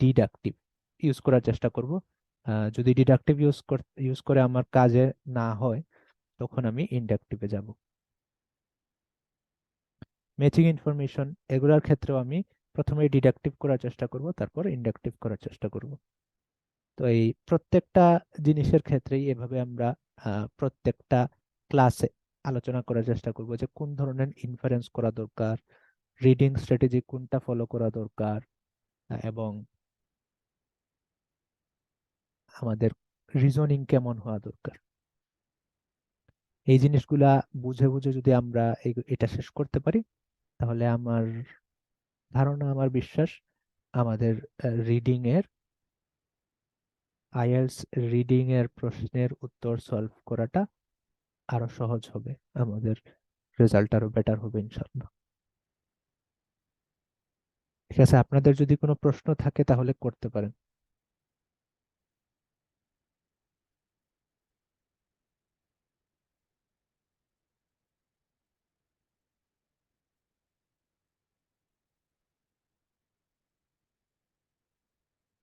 ডিডাকটিভ, ইউজ করার চেষ্টা করব। যদি ডিডাকটিভ ইউজ করে আমার কাজে না হয় তখন আমি ইনডাকটিভে যাব। ম্যাচিং ইনফরমেশন এগুলোর ক্ষেত্রেও আমি প্রথমে ডিডাকটিভ করার চেষ্টা করব, তারপর ইনডাকটিভ করার চেষ্টা করব। তো এই প্রত্যেকটা জিনিসের ক্ষেত্রেই এভাবে আমরা প্রত্যেকটা ক্লাসে আলোচনা করার চেষ্টা করব যে কোন ধরনের ইনফারেন্স করা দরকার, রিডিং স্ট্র্যাটেজি কোনটা ফলো করা দরকার, এবং আমাদের রিজনিং কেমন হওয়া দরকার। এই জিনিসগুলা বুঝে বুঝে যদি আমরা এটা শেষ করতে পারি, তাহলে আমার ধারণা, আমার বিশ্বাস, আমাদের রিডিং এর আইএলটিএস রিডিং এর প্রশ্নের উত্তর সলভ করাটা আরো সহজ হবে, আমাদের রেজাল্ট আরো বেটার হবে ইনশাল্লাহ। ঠিক আছে, আপনাদের যদি কোনো প্রশ্ন থাকে তাহলে করতে পারেন।